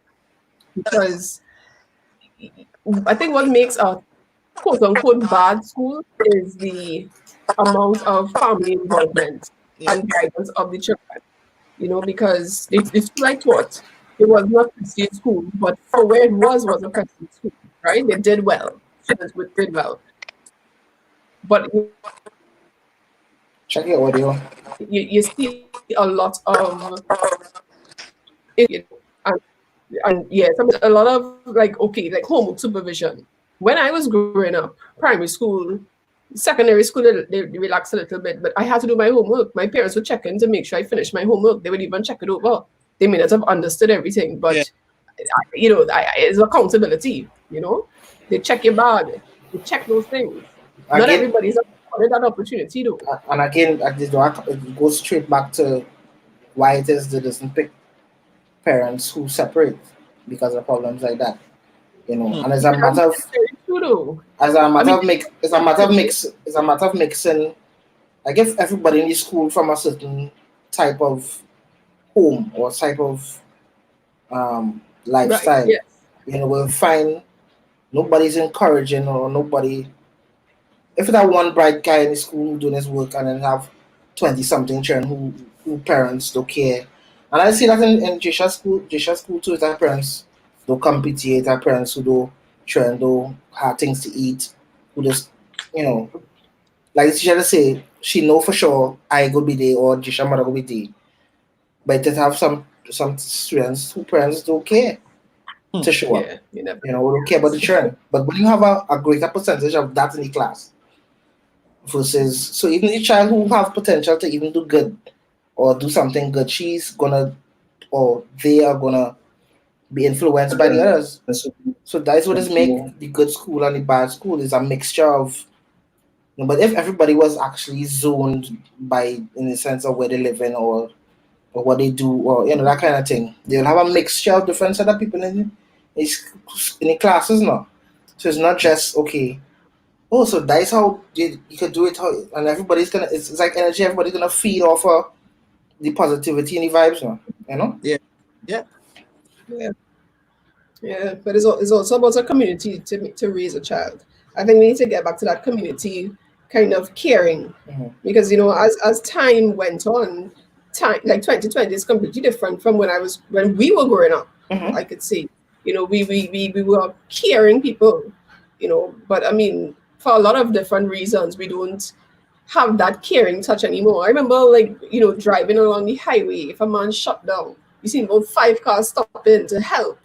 because I think what makes a quote unquote bad school is the amount of family involvement and guidance of the children. Because it's like what it was not Christian school, but for where it was a Christian school, right? They did well. Students did well. But check your audio. You see a lot of and yeah, a lot of like homework supervision. When I was growing up, primary school, secondary school, they relaxed a little bit, but I had to do my homework. My parents would check in to make sure I finished my homework. They would even check it over. They may not have understood everything, but it's accountability. They check your bag, they check those things. Not everybody's afforded that opportunity, though. And again, it goes straight back to why it is they doesn't pick parents who separate because of problems like that. And as a matter of mixing, I guess everybody in the school from a certain type of home or type of lifestyle. Right, yes. We'll find nobody's encouraging or nobody. If that one bright guy in the school doing his work and then have 20-something children who parents don't care. And I see that in Jisha school too, that parents don't compete, that parents who don't try and don't have things to eat, who just, like the teacher say, she know for sure I go be there or Jisha mother go be there. But to have some students who parents don't care to show up. We don't care about the children. But when you have a greater percentage of that in the class, versus, so even the child who have potential to even do good or do something good, she's gonna, or they are gonna be influenced by the others. So that's what is make the good school and the bad school is a mixture of. But if everybody was actually zoned by, in the sense of where they live in or what they do or that kind of thing, they'll have a mixture of different set of people in the classes now. So it's not just okay. Oh, so that's how you could do it, and everybody's gonna. It's like energy. Everybody's gonna feed off of the positivity and the vibes now. Yeah. But it's also about a community to raise a child. I think we need to get back to that community kind of caring, because as time went on, like 2020 is completely different from when we were growing up. I could say, we were caring people, but I mean, for a lot of different reasons, we don't have that caring touch anymore. I remember, driving along the highway, if a man shut down, you see about 5 cars stop in to help,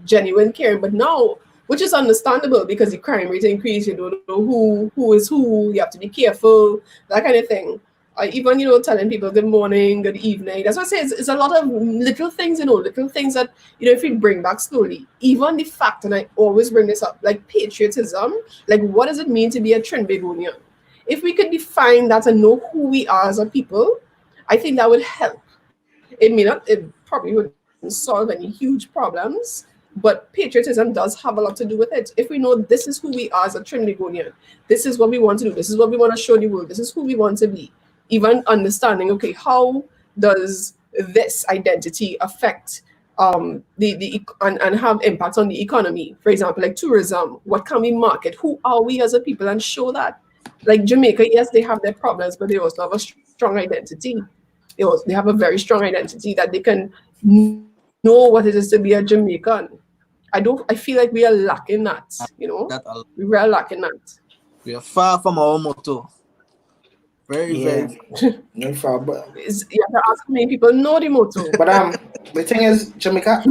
genuine caring. But now, which is understandable because the crime rate increased, you don't know who is who, you have to be careful, that kind of thing. Even, telling people good morning, good evening. That's what I say. It's a lot of little things, little things that, if we bring back slowly. Even the fact, and I always bring this up, like patriotism, like what does it mean to be a Trinbagonian? If we could define that and know who we are as a people, I think that would help. It probably wouldn't solve any huge problems, but patriotism does have a lot to do with it. If we know this is who we are as a Trinbagonian, this is what we want to do, this is what we want to show the world, this is who we want to be. Even understanding, okay, how does this identity affect and have impact on the economy? For example, like tourism, what can we market? Who are we as a people, and show that? Like Jamaica, yes, they have their problems, but they also have a strong identity. They have a very strong identity that they can know what it is to be a Jamaican. I feel like we are lacking that, we are lacking that. We are far from our motto. Very, very Yeah, no far, but You have to ask me. People know the motto. the thing is, Jamaica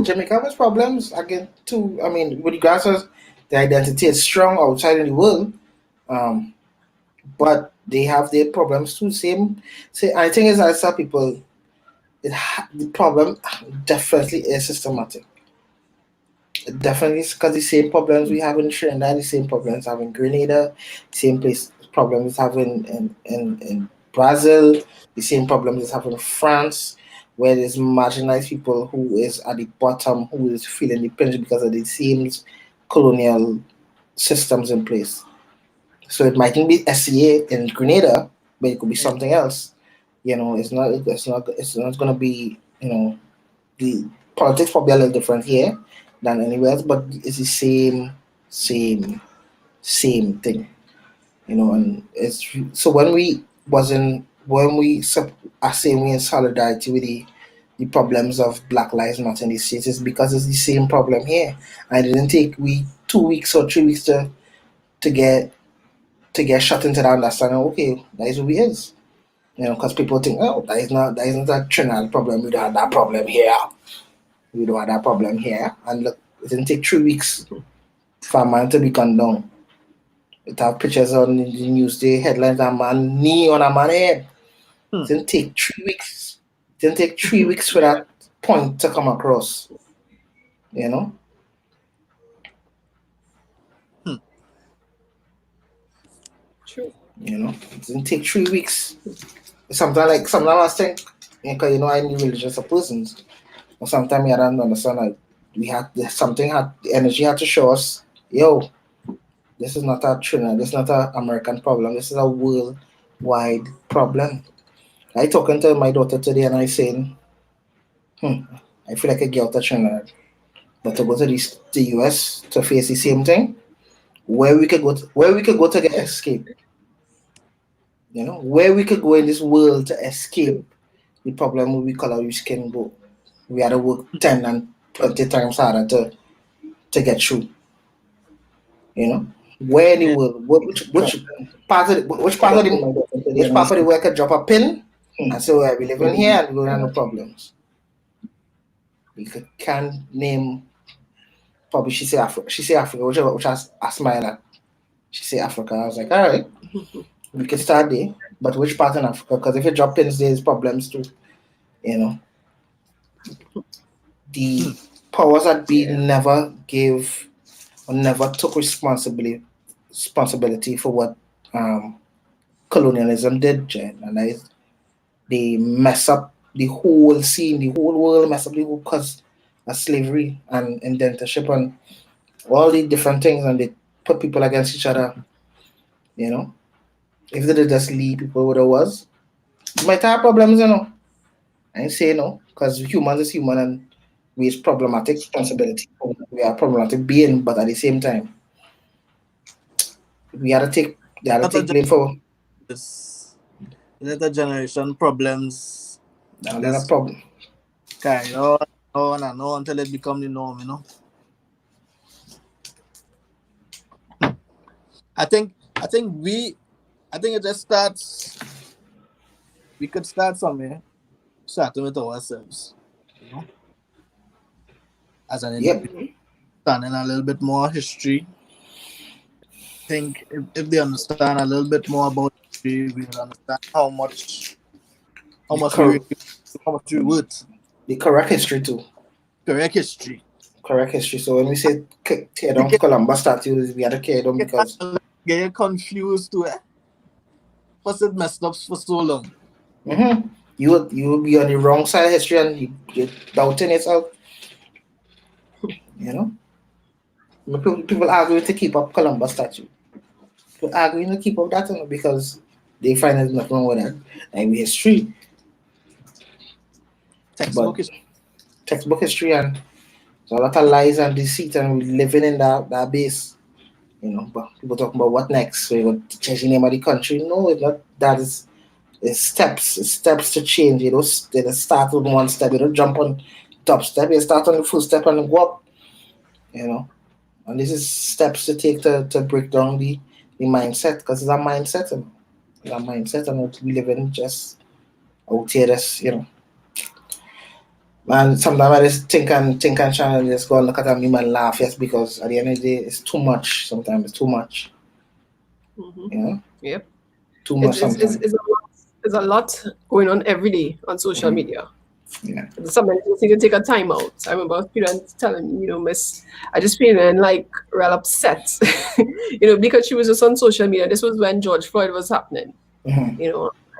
has problems again too. I mean, with regards to the identity is strong outside in the world, um, but they have their problems too. Same, say, I think as I saw people, the problem definitely is systematic. Definitely, because the same problems we have in Trinidad, the same problems have in Grenada, same place problems have in Brazil, the same problems is have in France, where there's marginalized people who is at the bottom, who is feeling the pinch because of the same colonial systems in place. So it mightn't be SCA in Grenada, but it could be something else. It's not gonna be, the politics probably a little different here than anywhere else, but it's the same thing, And it's so are saying we in solidarity with the problems of Black Lives Matter in the States, it's because it's the same problem here. I didn't take we 2 weeks or 3 weeks to get shut into the understanding. Okay, that is what it is. Because people think, oh, that is not a Trinidad problem. We don't have that problem here. We don't have that problem here. And look, it didn't take 3 weeks for a man to be gunned down. It have pictures on the news, the headlines, a man knee on a man head. It didn't take 3 weeks. It didn't take 3 weeks for that point to come across. You know? True. It didn't take 3 weeks. Sometimes I think, because I'm religious of persons. But sometimes I don't understand, like, the energy had to show us, yo, this is not a Trinidad, this is not an American problem, this is a worldwide problem. I talking to my daughter today and I saying, I feel like a girl to Trinidad. But to go to the US to face the same thing, where we could go to get escape. Where we could go in this world to escape the problem we color we skin go. We had to work 10 and 20 times harder to get through. Where in the world, which part of the world could drop a pin and say, well, we living here and we don't have no problems. Can't name, probably she say Africa, which I smile at. She say Africa. I was like, all right, we can start there, but which part in Africa? Because if you drop pins, there's problems too. The powers that be never gave or never took responsibility for what colonialism did, Jen. And they mess up the whole scene, the whole world mess up the whole cause of slavery and indentureship and all the different things, and they put people against each other. If they did just leave people where there was, you might have problems. I ain't say no, because humans is human and we is problematic. Responsibility. We are problematic being, but at the same time, we had to take blame for this later generation problems that another is problem. carry on and on until it become the norm. I think it just starts. We could start somewhere, starting with ourselves, as an individual, understanding a little bit more history. I think if they understand a little bit more about history, we'll understand how much we worth. The correct history too. Correct history. Correct history. So when we say tear down Columbus statue, we had to tear down because get confused to it. What's it messed up for so long? You will be on the wrong side of history and you're doubting yourself. People arguing to keep up Columbus statue. People arguing to keep up that because they find there's nothing wrong with that. And we history. Textbook history, and there's a lot of lies and deceit, and we're living in that base. But people talking about what next. So you got to change the name of the country. No, it's not. That is it's steps to change. They don't start with one step. You don't jump on top step. You start on the first step and go up. And this is steps to take to break down the mindset, because it's a mindset. our mindset, and we live in just out here, that's, Man, sometimes I just think and try and just go and look at me and laugh, yes, because at the end of the day, it's too much. Sometimes it's too much. Yep. Too much sometimes. There's a lot going on every day on social media. Yeah. Sometimes you need to take a time out. I remember students telling me, Miss, I just feeling like real upset, because she was just on social media. This was when George Floyd was happening. I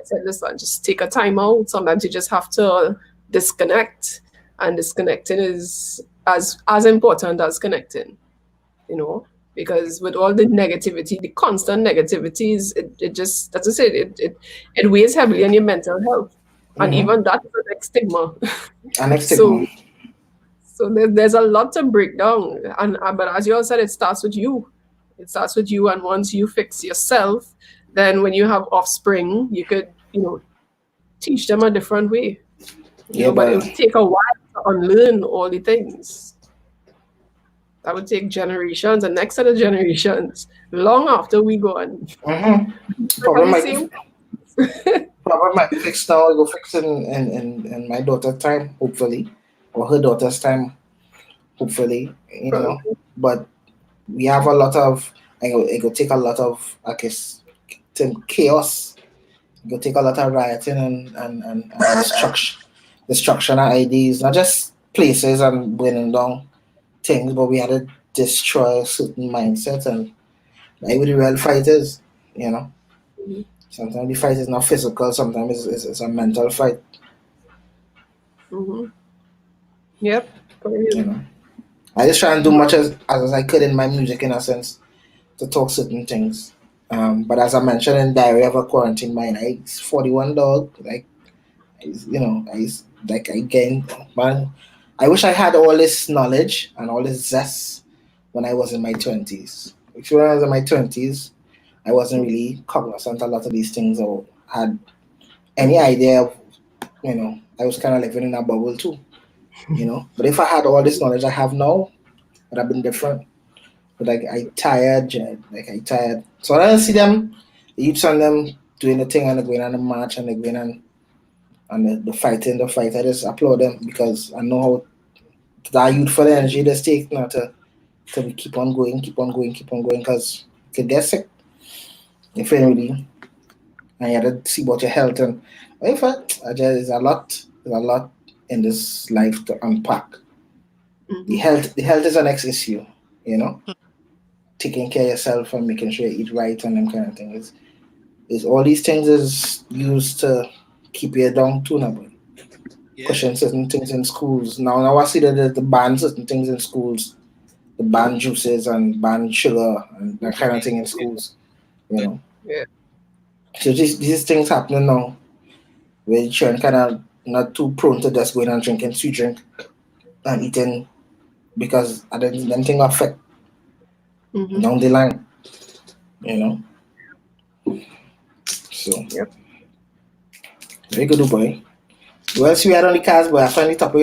said, listen, just take a time out. Sometimes you just have to disconnect, and disconnecting is as important as connecting, because with all the negativity, the constant negativities, it just, as I said, it weighs heavily on your mental health. And even that's the next stigma. So there's a lot to break down. But as you all said, it starts with you. It starts with you, and once you fix yourself, then when you have offspring, you could, teach them a different way. But it would take a while to unlearn all the things. That would take generations, the next set of generations, long after we gone. Problem might be fixed now. Go fix it in my daughter's time, hopefully, or her daughter's time, hopefully. But we have a lot of. It will take a lot of, I guess, chaos. It will take a lot of rioting and destruction of IDs, not just places and burning down things, but we had to destroy a certain mindset, and like with the real fight is, sometimes the fight is not physical, sometimes it's a mental fight. Yep. I just try and do much as I could in my music, in a sense, to talk certain things. But as I mentioned in Diary of a Quarantine Mind, I 41 dog, man, I wish I had all this knowledge and all this zest when I was in my 20s. If when I was in my 20s, I wasn't really cognizant of a lot of these things or had any idea of, I was kind of living in a bubble too, But if I had all this knowledge I have now, it would have been different. But I tired. So I don't see them, the youths on them doing the thing and they're going on the march and they're going on the fighting, the fight. I just applaud them because I know how that youthful energy they take now to keep on going, because you could get sick if you really, and you have to see about your health. And there's a lot in this life to unpack. The health is the next issue, taking care of yourself and making sure you eat right and them kind of things. Is all these things is used to keep you down too now, boy. Pushing certain things in schools. Now I see that the ban certain things in schools. The ban juices and ban sugar and that kind of thing in schools. Yeah. So these things happening now, where children kind of not too prone to just going and drinking sweet drink and eating, because I don't think affect down the line, So very good, boy. Well, we had on the cars, but I find the topic,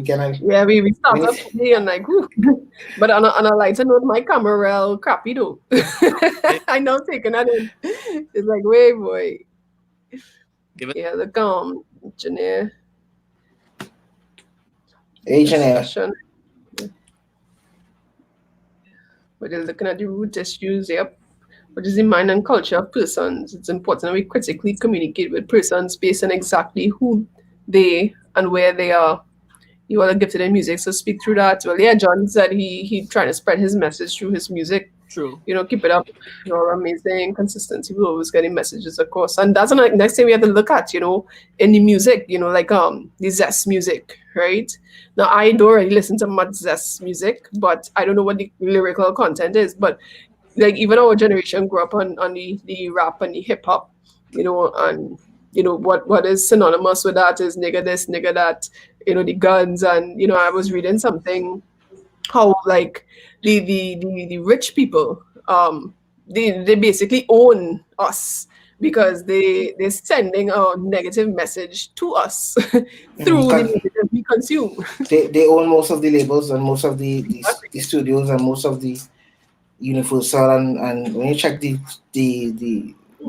yeah, we started today and like, whew. But on a lighter note, my camera real crappy though. I know taking that in. It's like, wait, boy. Look, Janae. Hey, Janae. But they're looking at the root issues, What is the mind and culture of persons? It's important that we critically communicate with persons based on exactly who they and where they are. You are gifted in music, so speak through that. Well, yeah, John said he trying to spread his message through his music. True. Keep it up. You're amazing. Consistency. We're always getting messages, of course. And that's the next thing we have to look at, in the music, like the Zest music, right? Now, I don't really listen to much Zest music, but I don't know what the lyrical content is. But like even our generation grew up on the rap and the hip hop, and what is synonymous with that is nigga this, nigga that, the guns. And I was reading something how like the rich people they basically own us because they're sending a negative message to us through the music that we consume. They own most of the labels and most of the studios and most of the Universal, and when you check the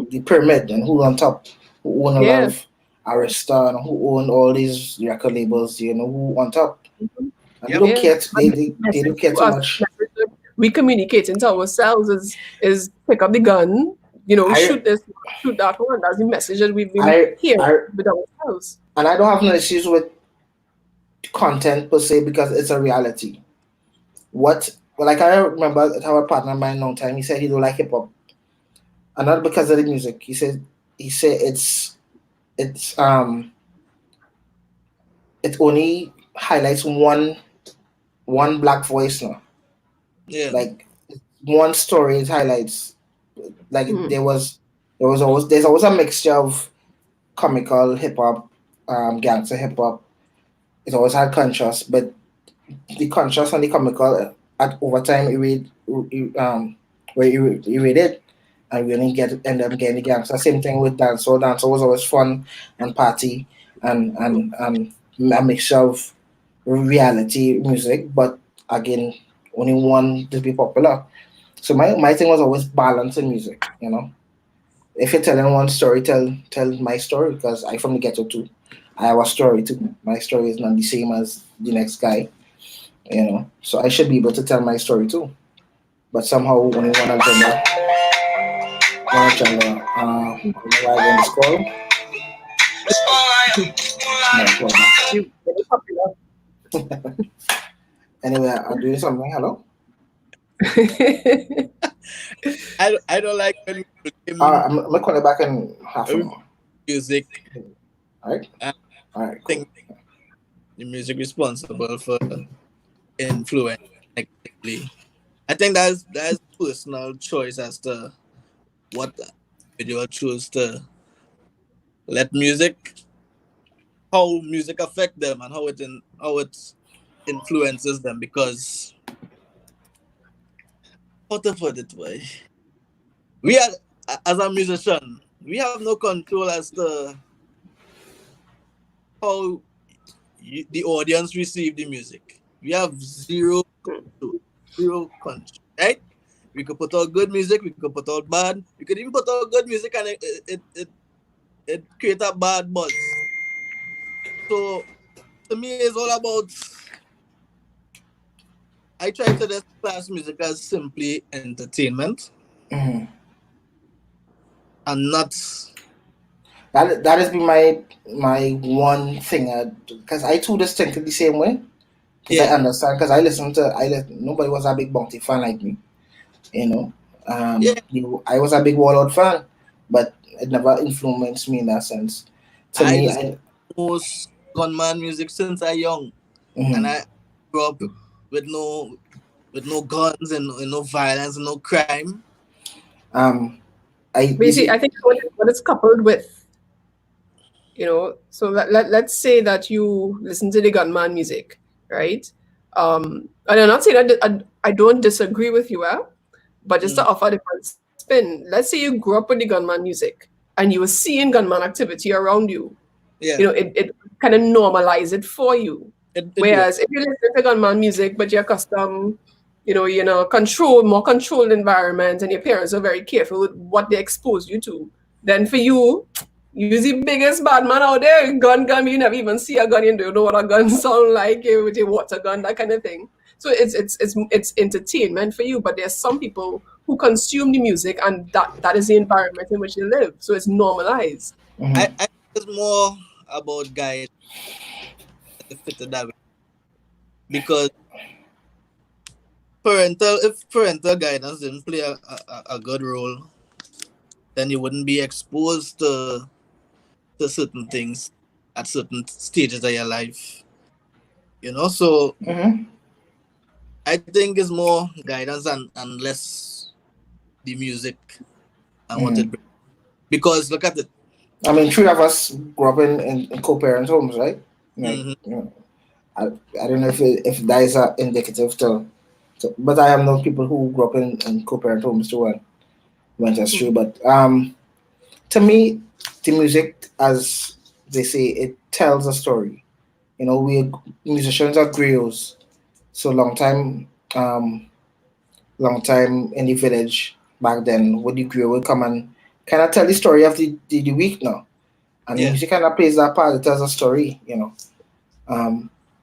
the pyramid and who on top, who own a lot Yeah. of Arista and who own all these record labels, who on top. Mhm. And they Yep. don't Yeah. care, And they message don't care to too us, much. message that we communicating to ourselves is pick up the gun, I shoot this, shoot that one. That's the message that we've been I hearing I with ourselves. and I don't have no issues with content per se because it's a reality. What well, like I remember our partner of mine long time, he said he don't like hip hop. And not because of the music. He said it's it only highlights one black voice now. Yeah. Like one story it highlights. Like Mm. there's always a mixture of comical hip hop, gangster hip hop. It always had contrast, but the contrast and the comical at over time where you read it and we only end up getting the gangster. Same thing with dancehall. Dancehall was always fun and party and a mixture of reality music, but again only one to be popular. So my thing was always balance in music. If you're telling one story, tell my story because I from the ghetto too. I have a story too. My story is not the same as the next guy. So I should be able to tell my story too. But somehow only one agenda. I don't know why I won this call. No, call back. You very popular. Anyway, I'm doing something. Hello. I don't like when I'm gonna call you back in half an we hour. music. All right. I All right. Cool. think the music responsible for influence negatively. I think that's personal choice as to what the individual choose to let music, how music affect them and how it influences them. Because how to put it way, we are as a musician, we have no control as to how the audience receive the music. We have control, zero control, right? We could put out good music, we could put out bad, we could even put out good music and it create a bad buzz. So to me, it's all about. I try to just class music as simply entertainment Mhm. and not. That has been my one thing because I too just think the same way because I Yeah, understand because nobody was a big Bounty fan like me. you know. yeah. I was a big Warlord fan, but it never influenced me in that sense. To I me, listen to most gunman music since I young, and mhm. I grew up with no guns and no violence and no crime. um, I But you you see, see, I think what it's coupled with, so let's say that you listen to the gunman music, right? And I'm not saying that I don't disagree with you, but just to Mm, offer a different spin, let's say you grew up with the gunman music and you were seeing gunman activity around you. yeah, It kind of normalize it for you. it would. Whereas if you listen to gunman music, but you're accustomed, more controlled environment, and your parents are very careful with what they expose you to, then for you, you're the biggest bad man out there. Gun, you never even see a gun, you don't know what a gun sound like, with a water gun, that kind of thing. So it's entertainment for you, but there's some people who consume the music, and that is the environment in which they live. So it's normalized. mhm. I think it's more about guide that fit it that way because if parental guidance didn't play a good role, then you wouldn't be exposed to certain things at certain stages of your life. So Mhm. I think it's more guidance and less the music and what it Mhm. brings. Because look at it. I mean, three of us grew up in co-parent homes, right? Like, Hmm. I, I don't know if that is indicative but I have known people who grew up in co-parent homes too and went astray. Mhm. But to me, the music, as they say, it tells a story. We musicians are griots, so long time in the village back then. When the griot would come and kind of tell the story of the week now, and the Yeah. music kind of plays that part. It tells a story, you know.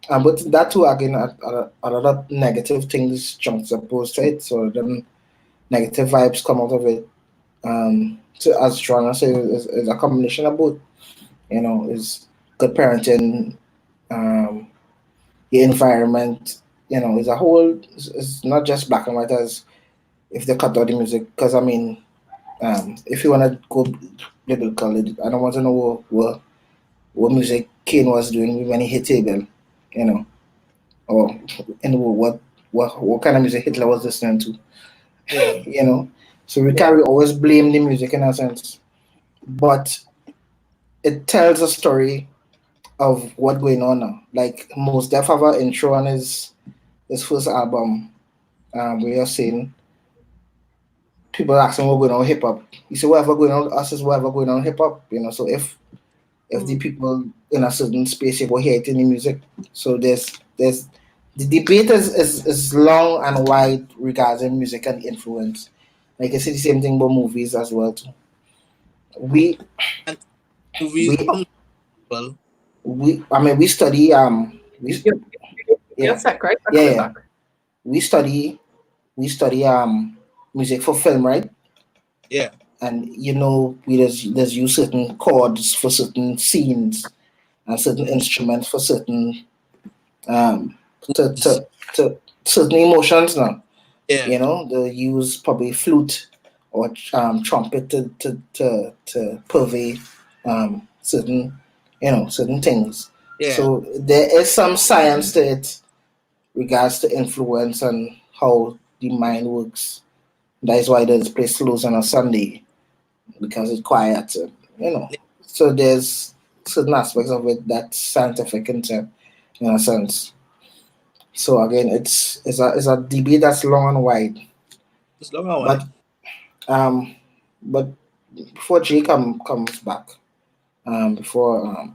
But that too again, a lot of negative things juxtaposed to it, so then negative vibes come out of it. So as Joanna said, is a combination of both. You know, is good parenting, um, the environment. You know, is a whole. It's not just black and white as if they cut out the music. Because I mean, if you wanna go biblical, I don't want to know what music Cain was doing when he hit Abel. You know, or and what kind of music Hitler was listening to. Yeah. You know, so we Yeah. can't always blame the music in a sense, but it tells a story of what going on now. Like most Def have an intro on his first album, where you're saying people asking what going on with hip hop. You say whatever going on with us is whatever going on with hip hop, you know. So if the Mm. people in a certain space you will hear it in the music. So there's the debate is long and wide regarding music and influence. Like I say the same thing about movies as well too. We And movies we come well. we I mean we study we You're, you're yeah sick, right? I'm yeah coming yeah back. we study music for film, right? Yeah. And you know there's use certain chords for certain scenes and certain instruments for certain um Movies. to certain emotions now. Yeah. You know, they use probably flute or trumpet to purvey certain certain things. Yeah. So there is some science to it regards to influence and how the mind works. That is why there's play slows on a Sunday because it's quiet, you know. So there's certain aspects of it that's scientific in a sense. So again, it's a debate that's long and wide. It's long and But wide. um, but before Jay comes back, before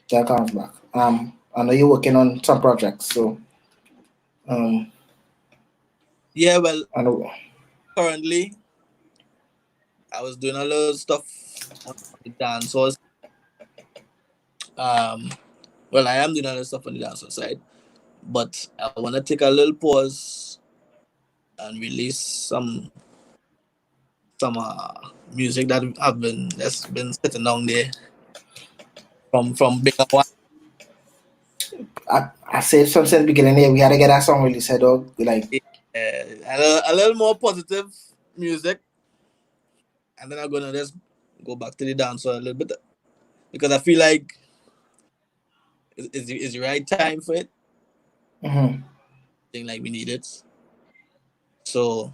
Jay comes back, I know you're working on some projects, so um, Yeah, well, I know. currently I was doing a little stuff on the dancehall. Um, well, I am doing a little stuff on the dancehall side, but I want to take a little pause and release some music that have been that's been sitting down there from bigger one. I said something at the beginning here. We had to get that song released, dog. Like, A little more positive music, and then I'm gonna just go back to the dancehall a little bit because I feel like is the right time for it. mhm. I think like we need it. So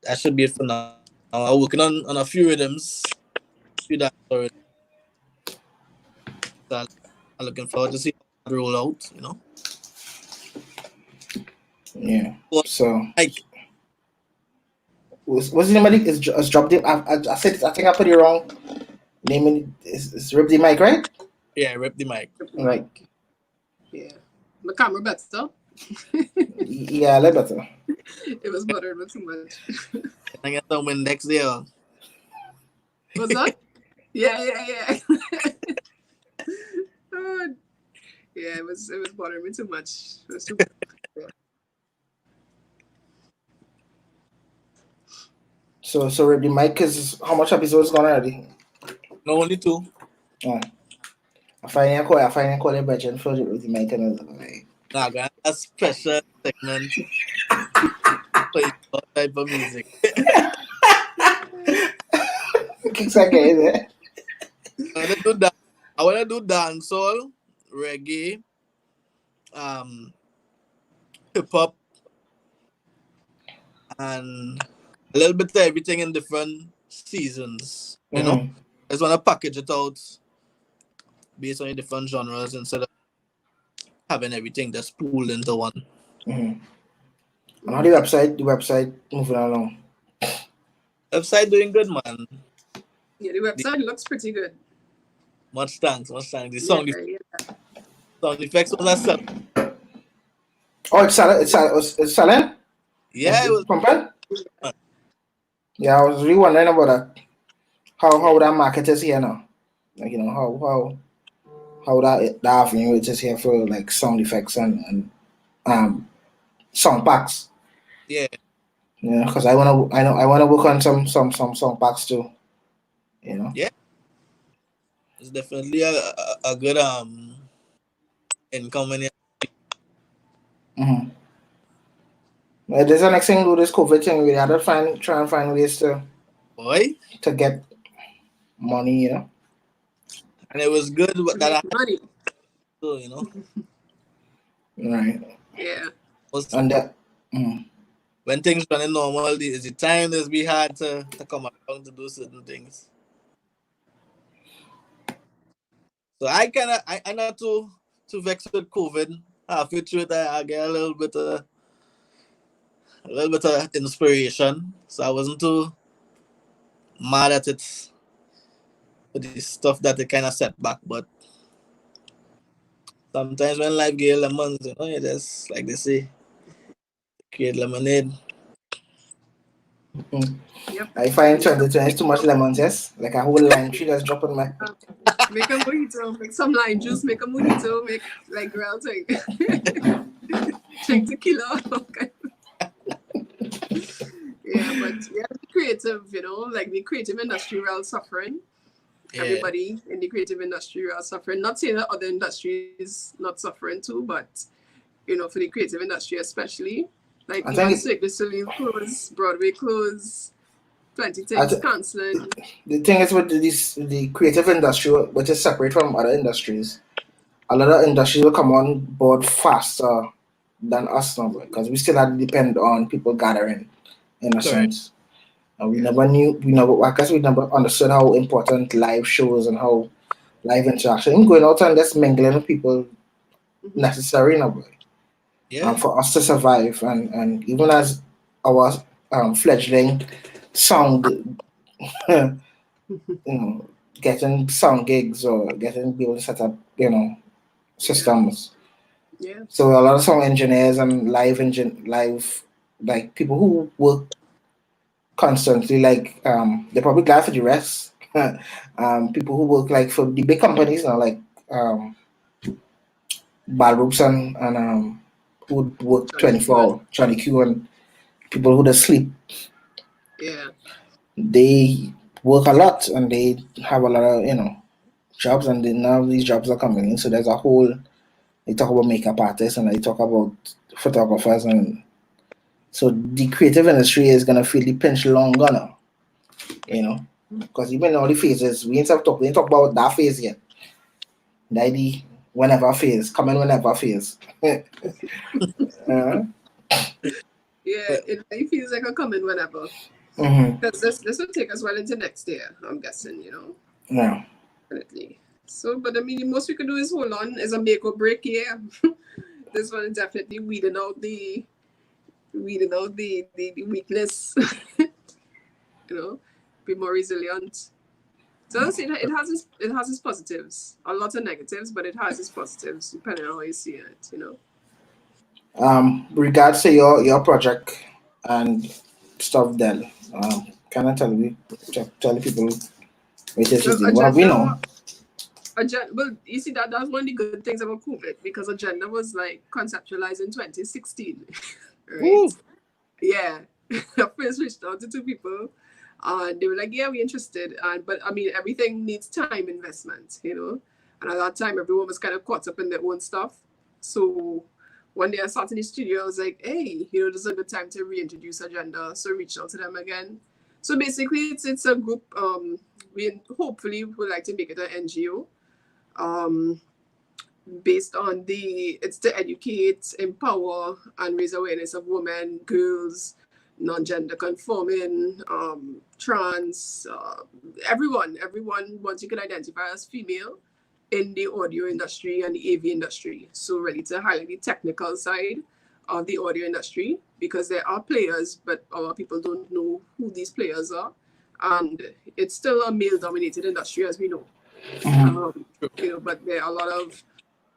that should be it for now. I'm working on a few rhythms, few dancehall that I'm looking forward to see how it roll out. Yeah. But So, like what's the name of it? It's dropped it. I said I think I put it wrong. Name is Rip the Mic, right? yeah, rip the mic. Right. Yeah. The camera better. Yeah, a little better. It was bothering me too much. I get someone next day. What's that? Yeah, yeah, yeah. Oh, yeah, it was bothering me too much. It was too. Yeah. So Rip the Mic is how much episodes gone already? No, only two. Oh, I find a call a budget for Rip the Mic and like, Nah, got a special segment for all type of music. kicks again, eh? I wanna do that. I wanna do dancehall, reggae, um, hip hop, and a little bit of everything in different seasons. Mm-hmm. I just wanna package it out based on the different genres instead of having everything just pooled into one. Mm-hmm. And how the website moving along. Website doing good, man. Yeah, the The, website looks pretty good. much thanks, much thanks. The Yeah, yeah. sound effects was a sell. Oh, it's selling. It's selling. Yeah, it It's was pumping. Yeah, I was really wondering about that. How that market is here now. Like how that avenue is here for like sound effects and um song packs. Yeah, Yeah, because I wanna work on some song packs too. You know. yeah. It's definitely a good income. Mm-hmm. There's the next thing do this COVID thing. We had to try and find ways Boy, to get money. You know. and it was good To that I make had money. to, you know. Right. Yeah. Was And that. Mm, when things running normal, the time is be hard to come around to do certain things. So I'm not too vexed with COVID. Halfway through it, I get a little bit of inspiration. So I wasn't too mad at it for the stuff that it kind of set back. But sometimes when life gives lemons, you just like they say, create lemonade. mm. Yep. I find Make a 2020 is too much lemons. Yes, like a whole lime tree that's dropping my. make a mojito, make some lime juice, make a mojito, make like girl thing. Drink tequila. Okay. Yeah, but yeah, the creative, like the creative industry, we're all suffering. Yeah, Everybody in the creative industry are suffering. Not saying that other industries not suffering too, but for the creative industry especially, like I even think Cirque du Soleil close, Broadway close, plenty I things th- canceling. the thing is with the creative industry, which is separate from other industries. A lot of industries will come on board faster than us now because we still had to depend on people gathering in a correct. sense. And Yeah, I guess we never understood how important live shows and how live interaction, even going out and just mingling with people hmm necessary in a way. Yeah, For us to survive and even as our fledgling sound, getting sound gigs or getting people to set up, yeah, systems. yeah, So a lot of sound engineers and live like people who work constantly, like they're probably glad for the rest. People who work like for the big companies now, like um, Balroops and who would work Johnny Q and 24 Johnny Q and people who just sleep. yeah, They work a lot and they have a lot of jobs, and now these jobs are coming in. So there's a whole, they talk about makeup artists and they talk about photographers, and so the creative industry is gonna feel the pinch longer now, because even all the phases we ain't talk about that phase yet. The whenever phase coming whenever phase. uh, yeah. It feels like a coming whenever. mm-hmm. Because this will take us well into next year, I'm guessing. Yeah. Definitely. So, but I mean, the most we can do is hold on. Is a make or break year. This one is definitely weeding out the weakness. you know, be more resilient. So I'll say that it has its positives. A lot of negatives, but it has its positives depending on how you see it. Regards to your project and stuff, then can I tell the people what it is Well, doing? Well, we agenda, know. well, you see that's one of the good things about COVID because agenda was like conceptualized in 2016, right? Woo. Yeah, I first reached out to two people, and they were like, "Yeah, we're interested." And but I mean, everything needs time investment. And at that time, everyone was kind of caught up in their own stuff. So one day I sat in the studio, I was like, "Hey, this is a good time to reintroduce Agenda." So I reached out to them again. So basically, it's a group. We hopefully would like to make it an NGO. Um, Based on it's to educate, empower, and raise awareness of women, girls, non-gender conforming, trans, everyone once you can identify as female in the audio industry and the AV industry. So really to highlight the technical side of the audio industry because there are players, but a lot of people don't know who these players are, and it's still a male-dominated industry as we know. Mhm. But there are a lot of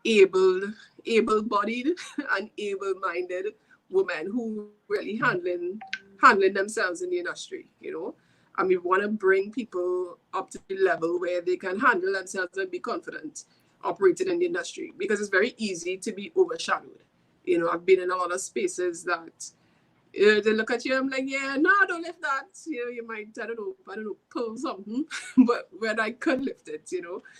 able able-bodied and able-minded women who really handling handling themselves in the industry, and we want to bring people up to the level where they can handle themselves and be confident operating in the industry, because it's very easy to be overshadowed. I've been in a lot of spaces that they look at you, I'm like, yeah, no, don't lift that. You might, I don't know, pull something, but when I could lift it,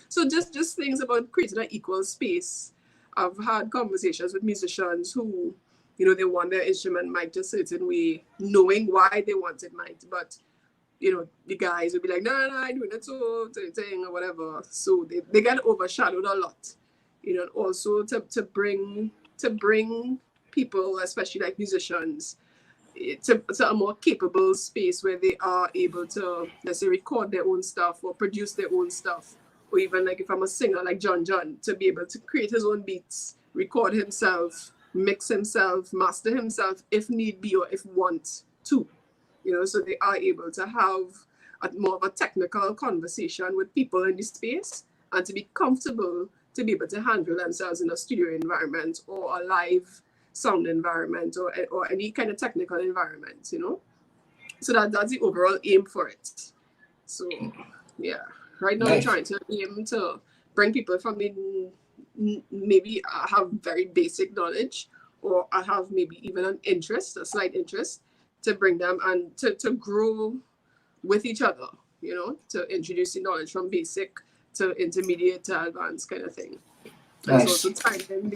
So just things about creating an equal space. I've had conversations with musicians who, they want their instrument mic'd a certain way, knowing why they want it mic'd, but the guys would be like, no, I'm doing it so thing or whatever. So they get overshadowed a lot. And also to bring people, especially like musicians, to a more capable space where they are able to, let's say, record their own stuff or produce their own stuff. Or even like if I'm a singer like John, to be able to create his own beats, record himself, mix himself, master himself if need be or if want to. So they are able to have more of a technical conversation with people in the space and to be comfortable to be able to handle themselves in a studio environment or a live sound environment or any kind of technical environment, So that's the overall aim for it. So, yeah. Right now, Nice. we're trying to aim to bring people from maybe have very basic knowledge or I have maybe even a slight interest, to bring them and to grow with each other, to introduce the knowledge from basic to intermediate to advanced kind of thing. And Nice. so tying in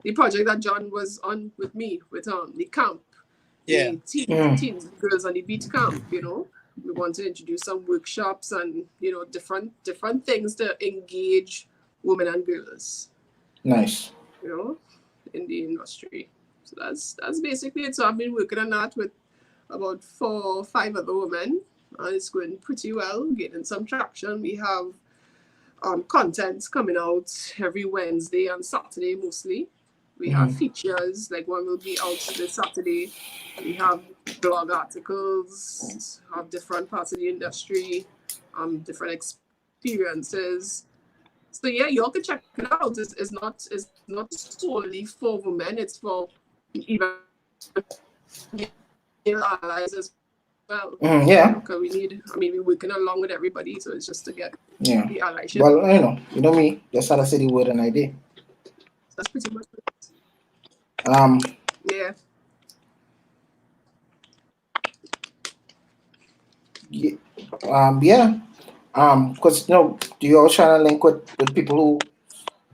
the project that John was on with me with the camp, Yeah. the teens and girls on the beat camp, we want to introduce some workshops and different things to engage women and girls, Nice. in the industry. So that's basically it. So I've been working on that with about 4 or 5 other women, and it's going pretty well, getting some traction. We have content coming out every Wednesday and Saturday mostly. We have features, like one will be out this Saturday. We have blog articles of different parts of the industry, different experiences. So yeah, you all can check it out. It's not solely for women. It's for even allies as well. Yeah. Because we're working along with everybody, so it's just to get the allyship. Well, you know me, just had to say the word and I did. That's pretty much it. Yeah. Yeah. Because you all trying to link with people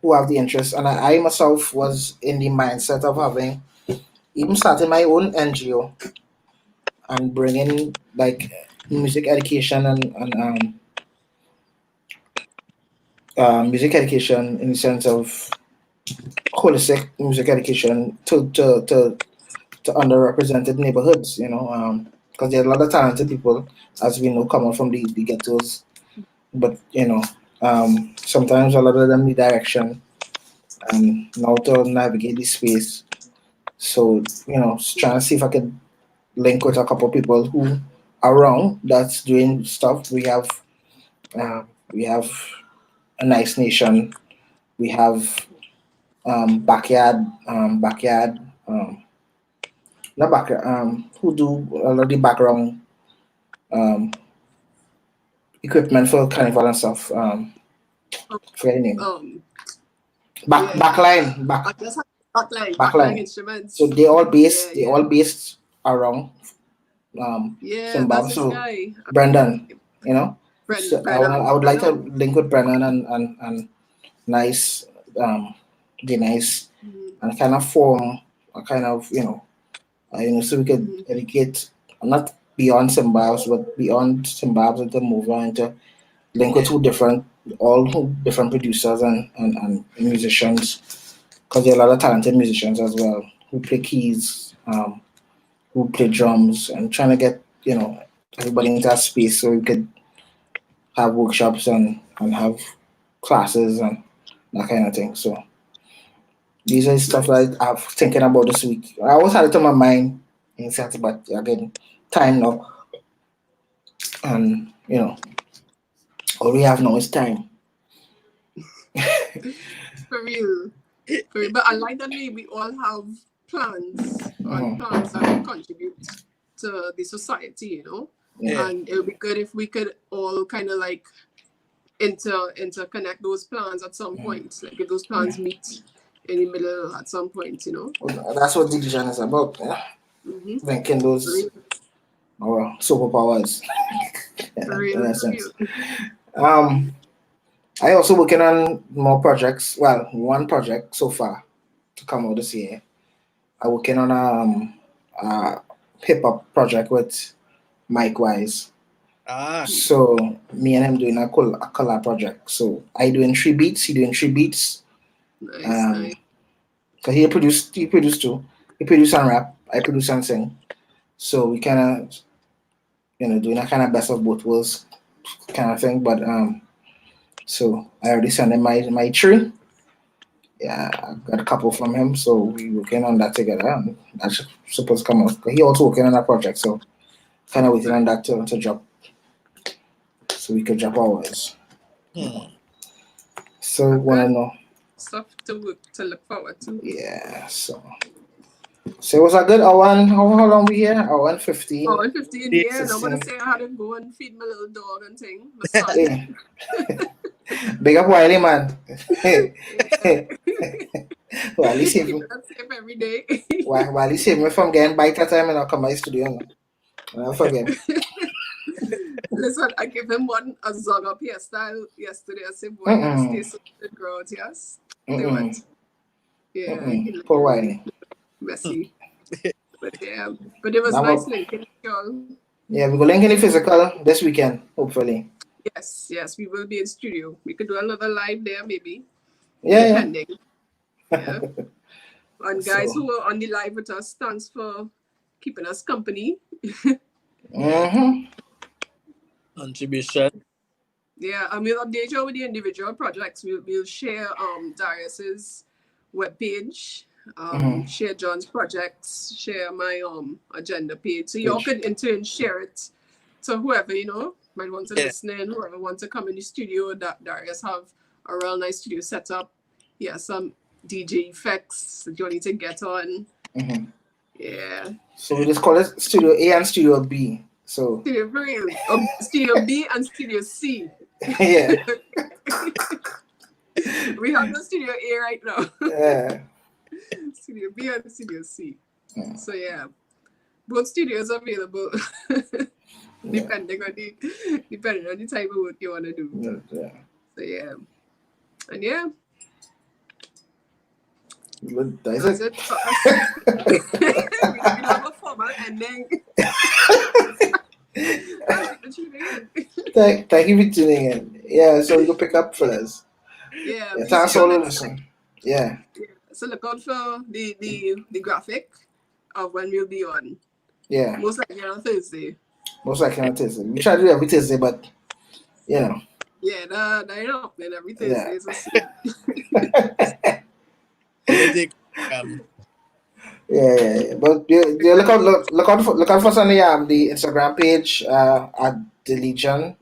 who have the interest, and I myself was in the mindset of having even starting my own NGO and bringing like music education and music education in the sense of holistic music education to underrepresented neighborhoods, because there are a lot of talented people, as we know, coming from the ghettos, but sometimes a lot of them need direction and how to navigate the space. So trying to see if I could link with a couple of people who are around that's doing stuff. We have a nice nation. We have backyard not backyard who do a lot of the background um, equipment for carnival and stuff. Forget the name. Backline backline instruments. So they all based around Zimbabwe. So guy. Brendan, Brendan, I would like to link with Brendan and nice be nice and kind of form a kind of so we could educate not beyond Zimbabwe but beyond Zimbabwe to move on to link with all different producers and musicians, because there are a lot of talented musicians as well who play keys, who play drums, and trying to get everybody into that space so we could have workshops and have classes and that kind of thing. So these are stuff that I'm thinking about this week. I always had it on my mind in sense, but again, time now, and all we have now is time. For real. But I like that we all have plans on plans that will contribute to the society, you know. Yeah. And it would be good if we could all kind of like interconnect those plans at some point. Like if those plans meet in the middle at some point, you know. Well, that's what Dalegion is about. Yeah? Mm-hmm. Linking those our superpowers. In a sense. I also working on more projects. Well, one project so far to come out this year. I'm working on a hip hop project with Mike Wise. So me and him doing a collab project. So I doing 3 beats, he doing 3 beats. Nice. Cause he produced too. He produced and rap. I produce and sing. So we kind of, doing a kind of best of both worlds kind of thing. But so I already sent him my tree. Yeah, I got a couple from him. So we working on that together. And that's supposed to come out. He also working on that project. So kind of waiting on that to drop. So we could drop ours. So wanna know stuff to look forward to. Yeah. So it was a good hour. How long we here? Hour and 15. Hour and 15. Yeah. And I'm gonna say I had to go and feed my little dog and thing. My son. Hey. Big up Wiley, man. Wiley save me. Every day. Wiley save me from getting bite that time and I'll come to my studio. I'll forget. Listen, I gave him a zog up hairstyle yesterday. I said, boy, stay so good, girl. Yes. They went. Yeah. Poor Wiley. Messy. But yeah. But it was nice linking y'all. Yeah, we go link in the physical this weekend, hopefully. Yes, we will be in studio. We could do another live there, maybe. Yeah. Depending. Yeah. And guys who are on the live with us, thanks for keeping us company. Contribution. Yeah, and we'll update you with the individual projects. We'll share Darius's webpage, share John's projects, share my agenda page. So y'all could in turn share it to whoever, might want to listen in, whoever wants to come in the studio. That Darius have a real nice studio set up. Yeah, some DJ effects that you need to get on. Yeah. So we just call it Studio A and Studio B. So Studio Studio B and Studio C. Yeah. We have no Studio A right now. Yeah. Studio B and Studio C. So yeah, both studios are available. Depending on the type of work you want to do. Yeah. So yeah, and yeah. That's it for us. We have a formal ending. Thank you for tuning in. Yeah, so we go pick up fellas. Yeah, thanks for listening. Yeah. So look out for the graphic of when we'll be on. Yeah. Most likely on Thursday. We try to do every Thursday, but Yeah, that ain't happening every Thursday. Yeah. But look out for us on the Instagram page at Dalegion,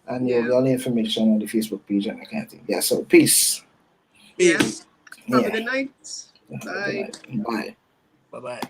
and all the information on the Facebook page and that kind of thing. Yeah. So peace. Yeah. Have a good night. Bye. Bye. Bye.